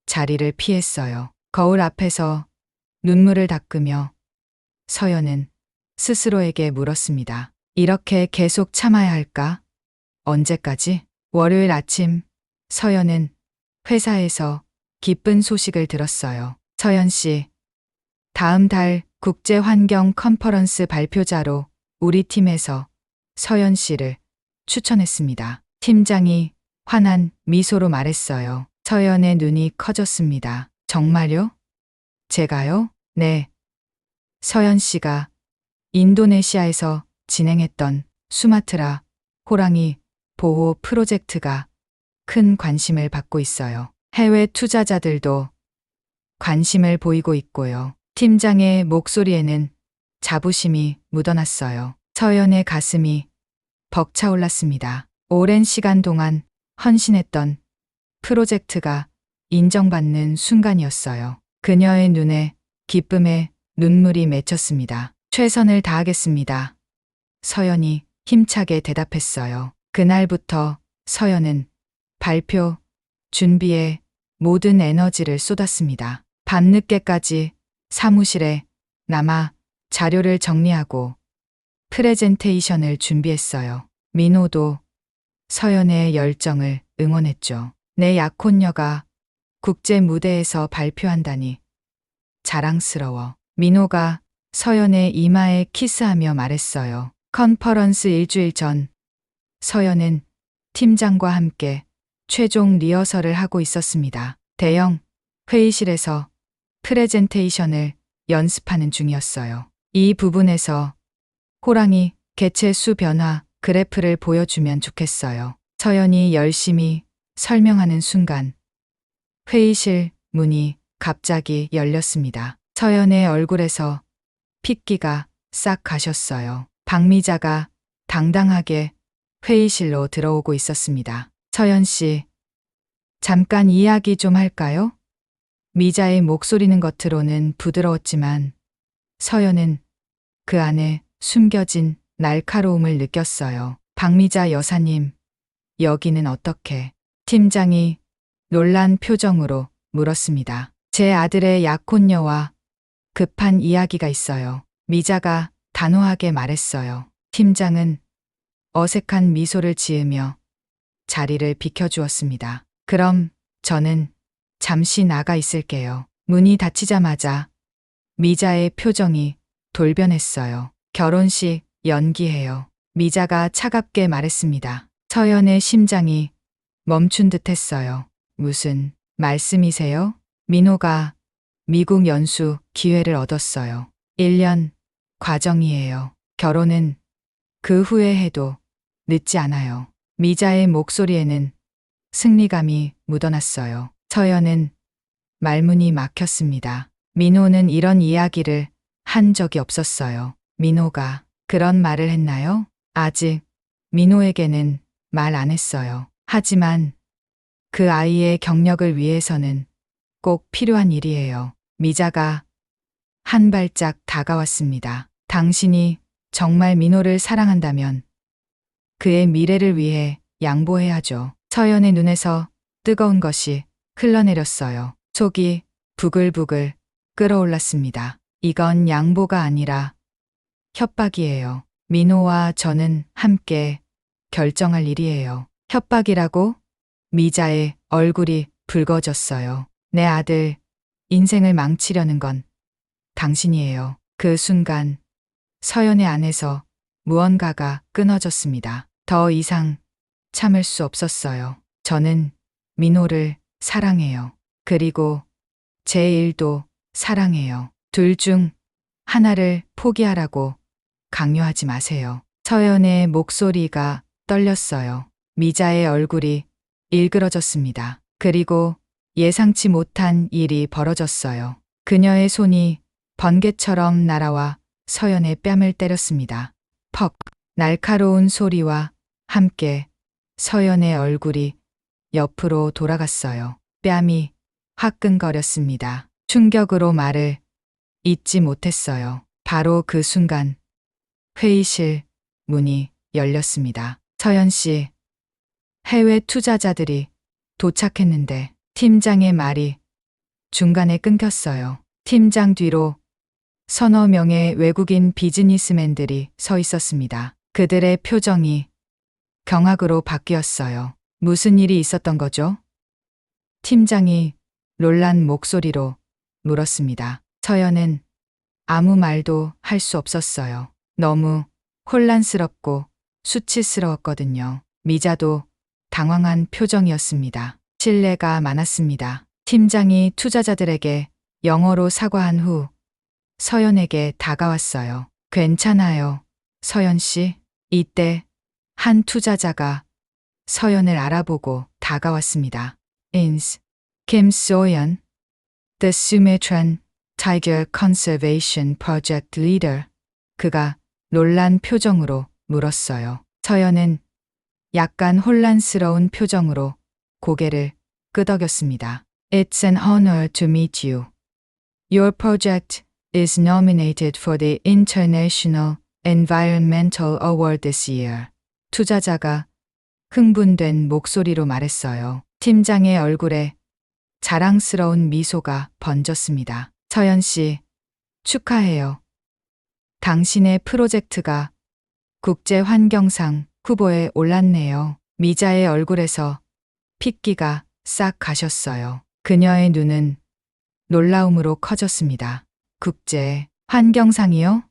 Speaker 3: 자리를 피했어요. 거울 앞에서 눈물을 닦으며 서연은 스스로에게 물었습니다. 이렇게 계속 참아야 할까? 언제까지? 월요일 아침 서연은 회사에서 기쁜 소식을 들었어요. 서연 씨, 다음 달 국제환경 컨퍼런스 발표자로 우리 팀에서 서연 씨를 추천했습니다. 팀장이 환한 미소로 말했어요. 서연의 눈이 커졌습니다. 정말요? 제가요? 네. 서연 씨가 인도네시아에서 진행했던 수마트라 호랑이 보호 프로젝트가 큰 관심을 받고 있어요. 해외 투자자들도 관심을 보이고 있고요. 팀장의 목소리에는 자부심이 묻어났어요. 서연의 가슴이 벅차올랐습니다. 오랜 시간 동안 헌신했던 프로젝트가 인정받는 순간이었어요. 그녀의 눈에 기쁨의 눈물이 맺혔습니다. 최선을 다하겠습니다. 서연이 힘차게 대답했어요. 그날부터 서연은 발표 준비에 모든 에너지를 쏟았습니다. 밤늦게까지 사무실에 남아 자료를 정리하고 프레젠테이션을 준비했어요. 민호도 서연의 열정을 응원했죠. 내 약혼녀가 국제 무대에서 발표한다니 자랑스러워. 민호가 서연의 이마에 키스하며 말했어요. 컨퍼런스 일주일 전 서연은 팀장과 함께 최종 리허설을 하고 있었습니다. 대형 회의실에서 프레젠테이션을 연습하는 중이었어요. 이 부분에서 호랑이 개체 수 변화 그래프를 보여주면 좋겠어요. 서연이 열심히 설명하는 순간 회의실 문이 갑자기 열렸습니다. 서연의 얼굴에서 핏기가 싹 가셨어요. 박미자가 당당하게 회의실로 들어오고 있었습니다. 서연 씨, 잠깐 이야기 좀 할까요? 미자의 목소리는 겉으로는 부드러웠지만 서연은 그 안에 숨겨진 날카로움을 느꼈어요. 박미자 여사님, 여기는 어떻게? 팀장이 놀란 표정으로 물었습니다. 제 아들의 약혼녀와 급한 이야기가 있어요. 미자가 단호하게 말했어요. 팀장은 어색한 미소를 지으며 자리를 비켜주었습니다. 그럼 저는 잠시 나가 있을게요. 문이 닫히자마자 미자의 표정이 돌변했어요. 결혼식 연기해요. 미자가 차갑게 말했습니다. 서연의 심장이 멈춘 듯 했어요. 무슨 말씀이세요? 민호가 미국 연수 기회를 얻었어요. 1년 과정이에요. 결혼은 그 후에 해도 늦지 않아요. 미자의 목소리에는 승리감이 묻어났어요. 서연은 말문이 막혔습니다. 민호는 이런 이야기를 한 적이 없었어요. 민호가 그런 말을 했나요? 아직 민호에게는 말 안 했어요. 하지만 그 아이의 경력을 위해서는 꼭 필요한 일이에요. 미자가 한 발짝 다가왔습니다. 당신이 정말 민호를 사랑한다면 그의 미래를 위해 양보해야죠. 서연의 눈에서 뜨거운 것이 흘러내렸어요. 속이 부글부글 끓어올랐습니다. 이건 양보가 아니라 협박이에요. 민호와 저는 함께 결정할 일이에요. 협박이라고? 미자의 얼굴이 붉어졌어요. 내 아들 인생을 망치려는 건 당신이에요. 그 순간 서연의 안에서 무언가가 끊어졌습니다. 더 이상 참을 수 없었어요. 저는 민호를 사랑해요. 그리고 제 일도 사랑해요. 둘 중 하나를 포기하라고 강요하지 마세요. 서연의 목소리가 떨렸어요. 미자의 얼굴이 일그러졌습니다. 그리고 예상치 못한 일이 벌어졌어요. 그녀의 손이 번개처럼 날아와 서연의 뺨을 때렸습니다. 퍽! 날카로운 소리와 함께 서연의 얼굴이 옆으로 돌아갔어요. 뺨이 화끈거렸습니다. 충격으로 말을 잇지 못했어요. 바로 그 순간 회의실 문이 열렸습니다. 서연 씨, 해외 투자자들이 도착했는데 팀장의 말이 중간에 끊겼어요. 팀장 뒤로 서너 명의 외국인 비즈니스맨들이 서 있었습니다. 그들의 표정이 경악으로 바뀌었어요. 무슨 일이 있었던 거죠? 팀장이 놀란 목소리로 물었습니다. 서연은 아무 말도 할 수 없었어요. 너무 혼란스럽고 수치스러웠거든요. 미자도 당황한 표정이었습니다. 신뢰가 많았습니다. 팀장이 투자자들에게 영어로 사과한 후 서연에게 다가왔어요. 괜찮아요, 서연 씨. 이때 한 투자자가 서연을 알아보고 다가왔습니다. 인스, 김소연, The Sumatran Tiger Conservation Project Leader. 그가 놀란 표정으로 물었어요. 서연은 약간 혼란스러운 표정으로 고개를 끄덕였습니다. It's an honor to meet you. Your project is nominated for the International Environmental Award this year. 투자자가 흥분된 목소리로 말했어요. 팀장의 얼굴에 자랑스러운 미소가 번졌습니다. 서연 씨, 축하해요. 당신의 프로젝트가 국제환경상 후보에 올랐네요. 미자의 얼굴에서 핏기가 싹 가셨어요. 그녀의 눈은 놀라움으로 커졌습니다. 국제 환경상이요?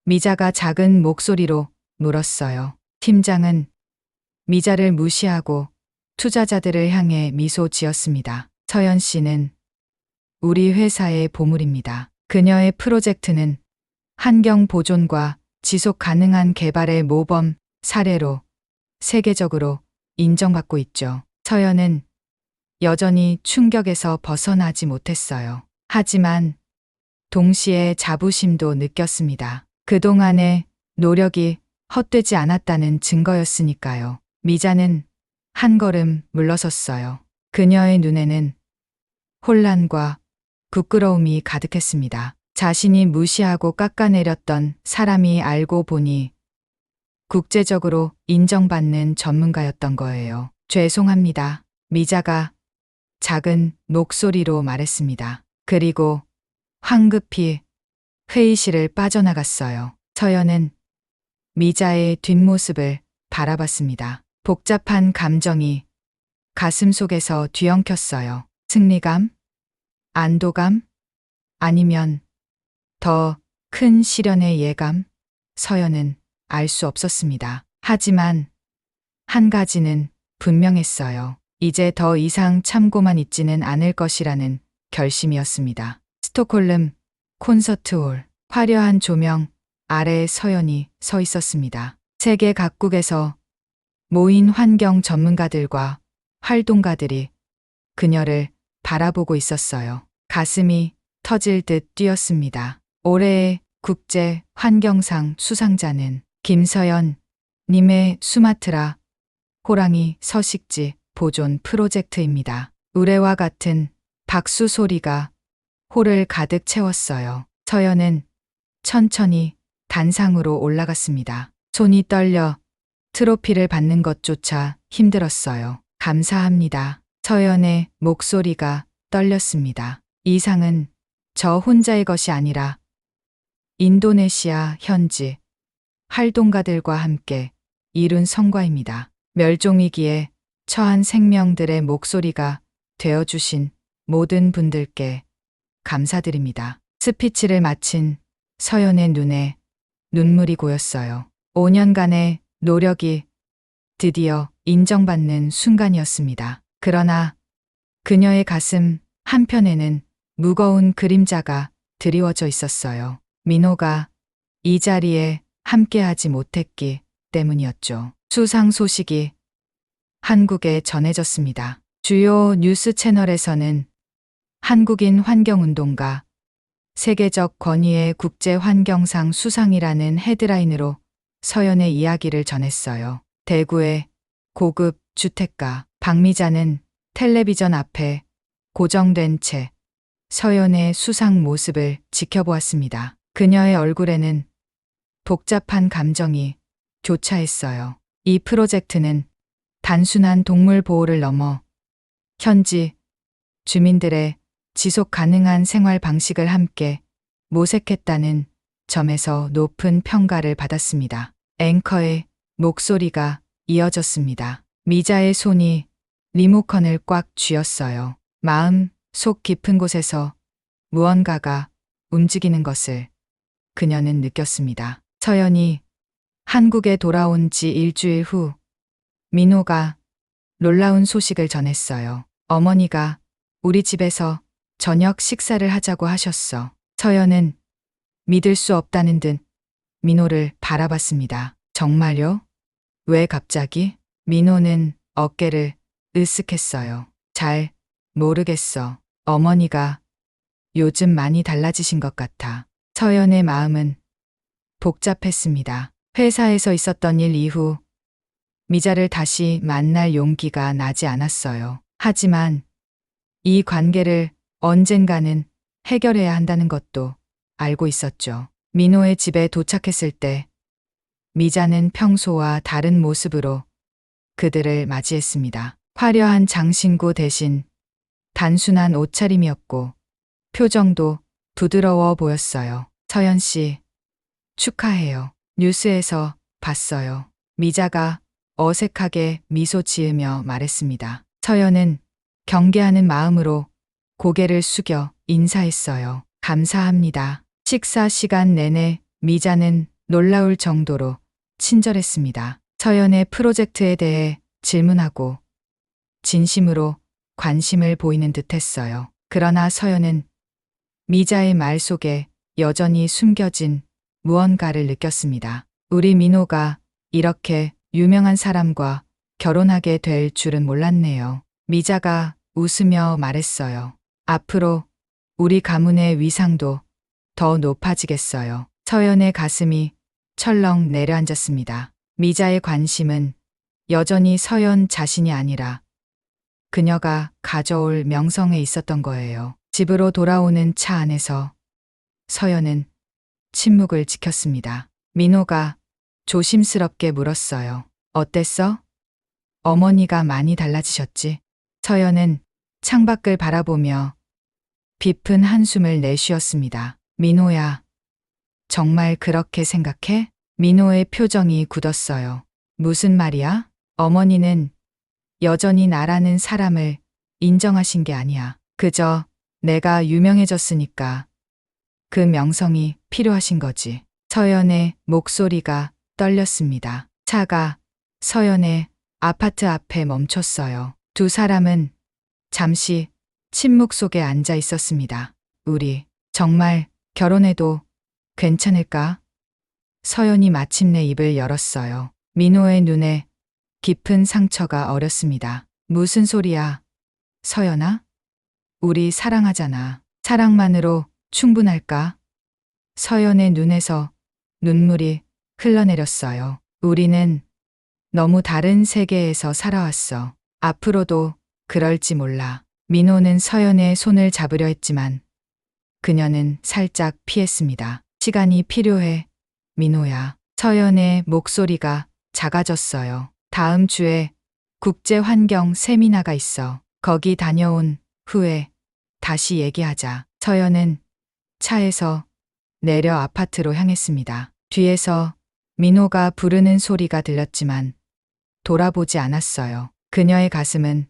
Speaker 3: 미자가 작은 목소리로 물었어요. 팀장은 미자를 무시하고 투자자들을 향해 미소 지었습니다. 서연 씨는 우리 회사의 보물입니다. 그녀의 프로젝트는 환경 보존과 지속 가능한 개발의 모범 사례로 세계적으로 인정받고 있죠. 서연은 여전히 충격에서 벗어나지 못했어요. 하지만 동시에 자부심도 느꼈습니다. 그동안의 노력이 헛되지 않았다는 증거였으니까요. 미자는 한 걸음 물러섰어요. 그녀의 눈에는 혼란과 부끄러움이 가득했습니다. 자신이 무시하고 깎아내렸던 사람이 알고 보니 국제적으로 인정받는 전문가였던 거예요. 죄송합니다. 미자가 작은 목소리로 말했습니다. 그리고 황급히 회의실을 빠져나갔어요. 서연은 미자의 뒷모습을 바라봤습니다. 복잡한 감정이 가슴 속에서 뒤엉켰어요. 승리감? 안도감? 아니면 더 큰 시련의 예감? 서연은 알 수 없었습니다. 하지만 한 가지는 분명했어요. 이제 더 이상 참고만 있지는 않을 것이라는 결심이었습니다. 스톡홀름 콘서트홀, 화려한 조명 아래에 서연이 서 있었습니다. 세계 각국에서 모인 환경 전문가들과 활동가들이 그녀를 바라보고 있었어요. 가슴이 터질 듯 뛰었습니다. 올해의 국제 환경상 수상자는 김서연 님의 수마트라 호랑이 서식지 보존 프로젝트입니다. 우레와 같은 박수 소리가 홀을 가득 채웠어요. 서연은 천천히 단상으로 올라갔습니다. 손이 떨려 트로피를 받는 것조차 힘들었어요. 감사합니다. 서연의 목소리가 떨렸습니다. 이 상은 저 혼자의 것이 아니라 인도네시아 현지 활동가들과 함께 이룬 성과입니다. 멸종위기에 처한 생명들의 목소리가 되어주신 모든 분들께 감사드립니다. 스피치를 마친 서연의 눈에 눈물이 고였어요. 5년간의 노력이 드디어 인정받는 순간이었습니다. 그러나 그녀의 가슴 한편에는 무거운 그림자가 드리워져 있었어요. 민호가 이 자리에 함께하지 못했기 때문이었죠. 수상 소식이 한국에 전해졌습니다. 주요 뉴스 채널에서는 한국인 환경운동가 세계적 권위의 국제환경상 수상이라는 헤드라인으로 서연의 이야기를 전했어요. 대구의 고급 주택가 박미자는 텔레비전 앞에 고정된 채 서연의 수상 모습을 지켜보았습니다. 그녀의 얼굴에는 복잡한 감정이 교차했어요. 이 프로젝트는 단순한 동물 보호를 넘어 현지 주민들의 지속 가능한 생활 방식을 함께 모색했다는 점에서 높은 평가를 받았습니다. 앵커의 목소리가 이어졌습니다. 미자의 손이 리모컨을 꽉 쥐었어요. 마음 속 깊은 곳에서 무언가가 움직이는 것을 그녀는 느꼈습니다. 서연이 한국에 돌아온 지 일주일 후 민호가 놀라운 소식을 전했어요. 어머니가 우리 집에서 저녁 식사를 하자고 하셨어. 서연은 믿을 수 없다는 듯 민호를 바라봤습니다. 정말요? 왜 갑자기? 민호는 어깨를 으쓱했어요. 잘 모르겠어. 어머니가 요즘 많이 달라지신 것 같아. 서연의 마음은 복잡했습니다. 회사에서 있었던 일 이후 미자를 다시 만날 용기가 나지 않았어요. 하지만 이 관계를 언젠가는 해결해야 한다는 것도 알고 있었죠. 민호의 집에 도착했을 때 미자는 평소와 다른 모습으로 그들을 맞이했습니다. 화려한 장신구 대신 단순한 옷차림이었고 표정도 부드러워 보였어요. 서연 씨, 축하해요. 뉴스에서 봤어요. 미자가 어색하게 미소 지으며 말했습니다. 서연은 경계하는 마음으로 고개를 숙여 인사했어요. 감사합니다. 식사 시간 내내 미자는 놀라울 정도로 친절했습니다. 서연의 프로젝트에 대해 질문하고 진심으로 관심을 보이는 듯 했어요. 그러나 서연은 미자의 말 속에 여전히 숨겨진 무언가를 느꼈습니다. 우리 민호가 이렇게 유명한 사람과 결혼하게 될 줄은 몰랐네요. 미자가 웃으며 말했어요. 앞으로 우리 가문의 위상도 더 높아지겠어요. 서연의 가슴이 철렁 내려앉았습니다. 미자의 관심은 여전히 서연 자신이 아니라 그녀가 가져올 명성에 있었던 거예요. 집으로 돌아오는 차 안에서 서연은 침묵을 지켰습니다. 민호가 조심스럽게 물었어요. 어땠어? 어머니가 많이 달라지셨지? 서연은 창밖을 바라보며 깊은 한숨을 내쉬었습니다. 민호야, 정말 그렇게 생각해? 민호의 표정이 굳었어요. 무슨 말이야? 어머니는 여전히 나라는 사람을 인정하신 게 아니야. 그저 내가 유명해졌으니까 그 명성이 필요하신 거지. 서연의 목소리가 떨렸습니다. 차가 서연의 아파트 앞에 멈췄어요. 두 사람은 잠시 침묵 속에 앉아 있었습니다. 우리 정말 결혼해도 괜찮을까? 서연이 마침내 입을 열었어요. 민호의 눈에 깊은 상처가 어렸습니다. 무슨 소리야? 서연아? 우리 사랑하잖아. 사랑만으로 충분할까? 서연의 눈에서 눈물이 흘러내렸어요. 우리는 너무 다른 세계에서 살아왔어. 앞으로도 그럴지 몰라. 민호는 서연의 손을 잡으려 했지만 그녀는 살짝 피했습니다. 시간이 필요해, 민호야. 서연의 목소리가 작아졌어요. 다음 주에 국제환경 세미나가 있어. 거기 다녀온 후에 다시 얘기하자. 서연은 차에서 내려 아파트로 향했습니다. 뒤에서 민호가 부르는 소리가 들렸지만 돌아보지 않았어요. 그녀의 가슴은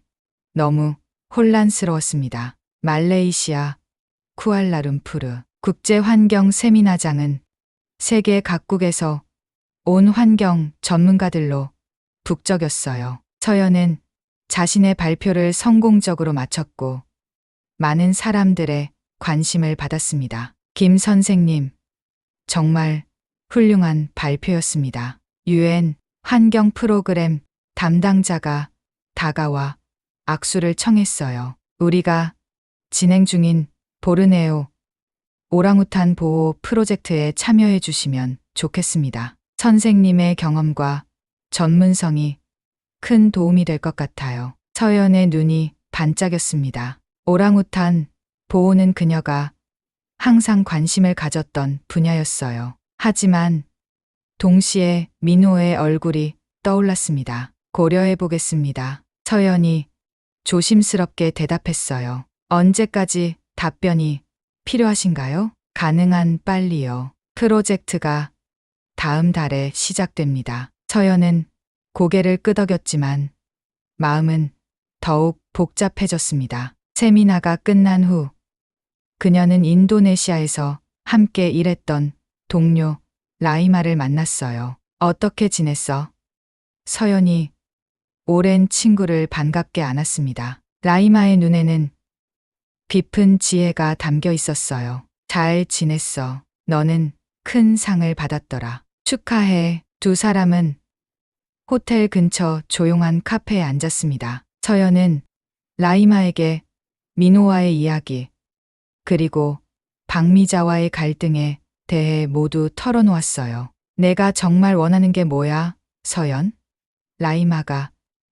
Speaker 3: 너무 혼란스러웠습니다. 말레이시아 쿠알라룸푸르 국제환경 세미나장은 세계 각국에서 온 환경 전문가들로 북적였어요. 서연은 자신의 발표를 성공적으로 마쳤고 많은 사람들의 관심을 받았습니다. 김 선생님, 정말 훌륭한 발표였습니다. UN 환경 프로그램 담당자가 다가와 악수를 청했어요. 우리가 진행 중인 보르네오 오랑우탄 보호 프로젝트에 참여해 주시면 좋겠습니다. 선생님의 경험과 전문성이 큰 도움이 될 것 같아요. 서연의 눈이 반짝였습니다. 오랑우탄 보호는 그녀가 항상 관심을 가졌던 분야였어요. 하지만 동시에 민호의 얼굴이 떠올랐습니다. 고려해 보겠습니다. 서연이 조심스럽게 대답했어요. 언제까지 답변이 필요하신가요? 가능한 빨리요. 프로젝트가 다음 달에 시작됩니다. 서연은 고개를 끄덕였지만 마음은 더욱 복잡해졌습니다. 세미나가 끝난 후 그녀는 인도네시아에서 함께 일했던 동료 라이마를 만났어요. 어떻게 지냈어? 서연이 오랜 친구를 반갑게 안았습니다. 라이마의 눈에는 깊은 지혜가 담겨 있었어요. 잘 지냈어. 너는 큰 상을 받았더라. 축하해. 두 사람은 호텔 근처 조용한 카페에 앉았습니다. 서연은 라이마에게 민호와의 이야기, 그리고 박미자와의 갈등에 대해 모두 털어놓았어요. 내가 정말 원하는 게 뭐야, 서연? 라이마가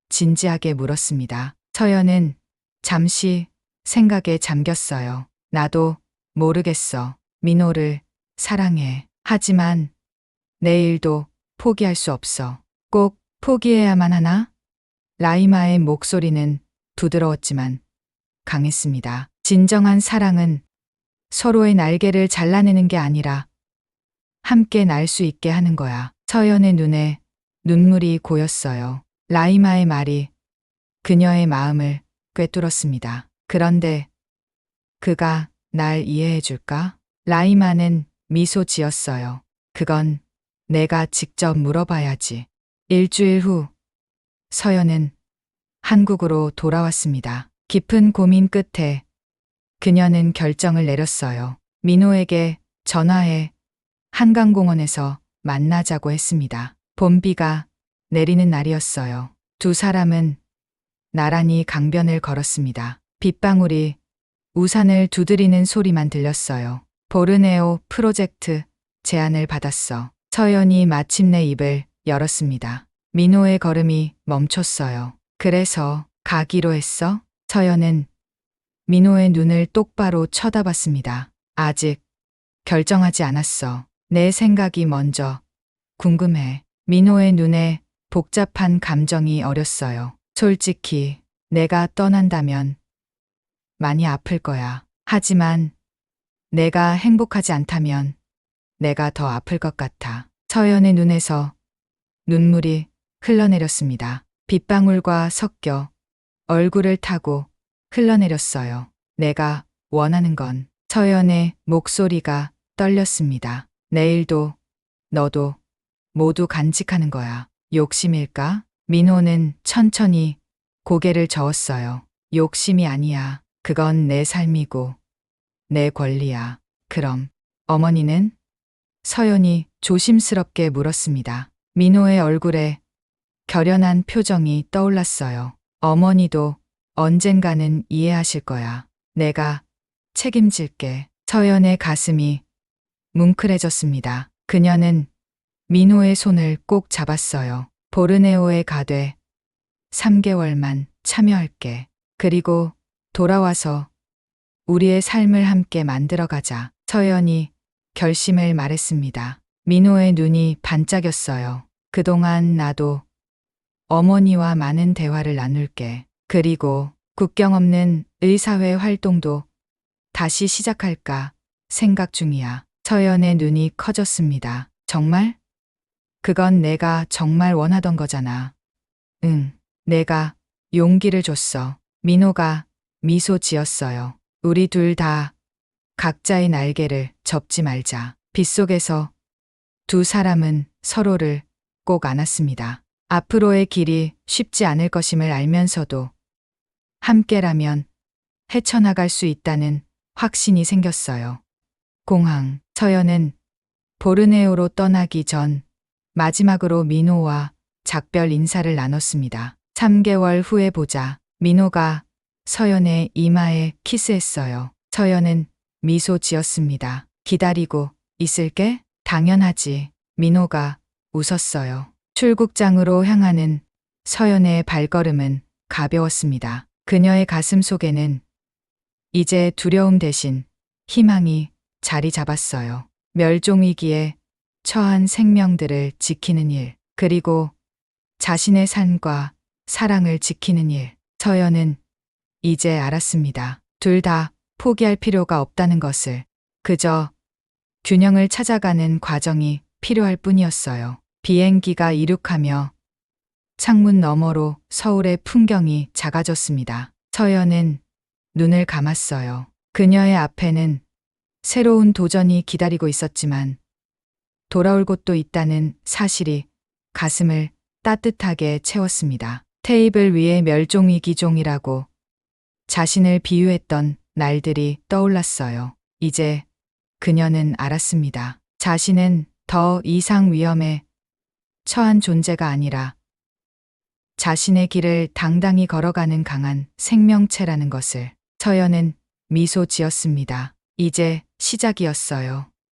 Speaker 3: 진지하게 물었습니다. 서연은 잠시 생각에 잠겼어요. 나도 모르겠어. 민호를 사랑해. 하지만 내일도 포기할 수 없어. 꼭 포기해야만 하나? 라이마의 목소리는 부드러웠지만 강했습니다. 진정한 사랑은 서로의 날개를 잘라내는 게 아니라 함께 날 수 있게 하는 거야. 서연의 눈에 눈물이 고였어요. 라이마의 말이 그녀의 마음을 꿰뚫었습니다. 그런데 그가 날 이해해 줄까? 라이마는 미소 지었어요. 그건 내가 직접 물어봐야지. 일주일 후 서연은 한국으로 돌아왔습니다. 깊은 고민 끝에 그녀는 결정을 내렸어요. 민호에게 전화해 한강공원에서 만나자고 했습니다. 봄비가 내리는 날이었어요. 두 사람은 나란히 강변을 걸었습니다. 빗방울이 우산을 두드리는 소리만 들렸어요. 보르네오 프로젝트 제안을 받았어. 서연이 마침내 입을 열었습니다. 민호의 걸음이 멈췄어요. 그래서 가기로 했어? 서연은 민호의 눈을 똑바로 쳐다봤습니다. 아직 결정하지 않았어. 내 생각이 먼저. 궁금해. 민호의 눈에 복잡한 감정이 어렸어요. 솔직히 내가 떠난다면 많이 아플 거야. 하지만 내가 행복하지 않다면 내가 더 아플 것 같아. 서연의 눈에서 눈물이 흘러내렸습니다. 빗방울과 섞여 얼굴을 타고 흘러내렸어요. 내가 원하는 건. 서연의 목소리가 떨렸습니다. 내일도 너도 모두 간직하는 거야. 욕심일까? 민호는 천천히 고개를 저었어요. 욕심이 아니야. 그건 내 삶이고 내 권리야. 그럼 어머니는? 서연이 조심스럽게 물었습니다. 민호의 얼굴에 결연한 표정이 떠올랐어요. 어머니도 언젠가는 이해하실 거야. 내가 책임질게. 서연의 가슴이 뭉클해졌습니다. 그녀는 민호의 손을 꼭 잡았어요. 보르네오에 가되 3개월만 참여할게. 그리고 돌아와서 우리의 삶을 함께 만들어가자. 서연이 결심을 말했습니다. 민호의 눈이 반짝였어요. 그동안 나도 어머니와 많은 대화를 나눌게. 그리고 국경 없는 의사회 활동도 다시 시작할까 생각 중이야. 서연의 눈이 커졌습니다. 정말? 그건 내가 정말 원하던 거잖아. 응, 내가 용기를 줬어. 민호가 미소 지었어요. 우리 둘 다 각자의 날개를 접지 말자. 빗속에서 두 사람은 서로를 꼭 안았습니다. 앞으로의 길이 쉽지 않을 것임을 알면서도 함께라면 헤쳐나갈 수 있다는 확신이 생겼어요. 공항. 서연은 보르네오로 떠나기 전 마지막으로 민호와 작별 인사를 나눴습니다. 3개월 후에 보자. 민호가 서연의 이마에 키스했어요. 서연은 미소 지었습니다. 기다리고 있을게? 당연하지. 민호가 웃었어요. 출국장으로 향하는 서연의 발걸음은 가벼웠습니다. 그녀의 가슴 속에는 이제 두려움 대신 희망이 자리 잡았어요. 멸종위기에 처한 생명들을 지키는 일, 그리고 자신의 삶과 사랑을 지키는 일. 서연은 이제 알았습니다. 둘 다 포기할 필요가 없다는 것을. 그저 균형을 찾아가는 과정이 필요할 뿐이었어요. 비행기가 이륙하며 창문 너머로 서울의 풍경이 작아졌습니다. 서연은 눈을 감았어요. 그녀의 앞에는 새로운 도전이 기다리고 있었지만 돌아올 곳도 있다는 사실이 가슴을 따뜻하게 채웠습니다. 테이블 위에 멸종위기종이라고 자신을 비유했던 날들이 떠올랐어요. 이제 그녀는 알았습니다. 자신은 더 이상 위험에 처한 존재가 아니라 자신의 길을 당당히 걸어가는 강한 생명체라는 것을. 서연은 미소 지었습니다. 이제 시작이었어요.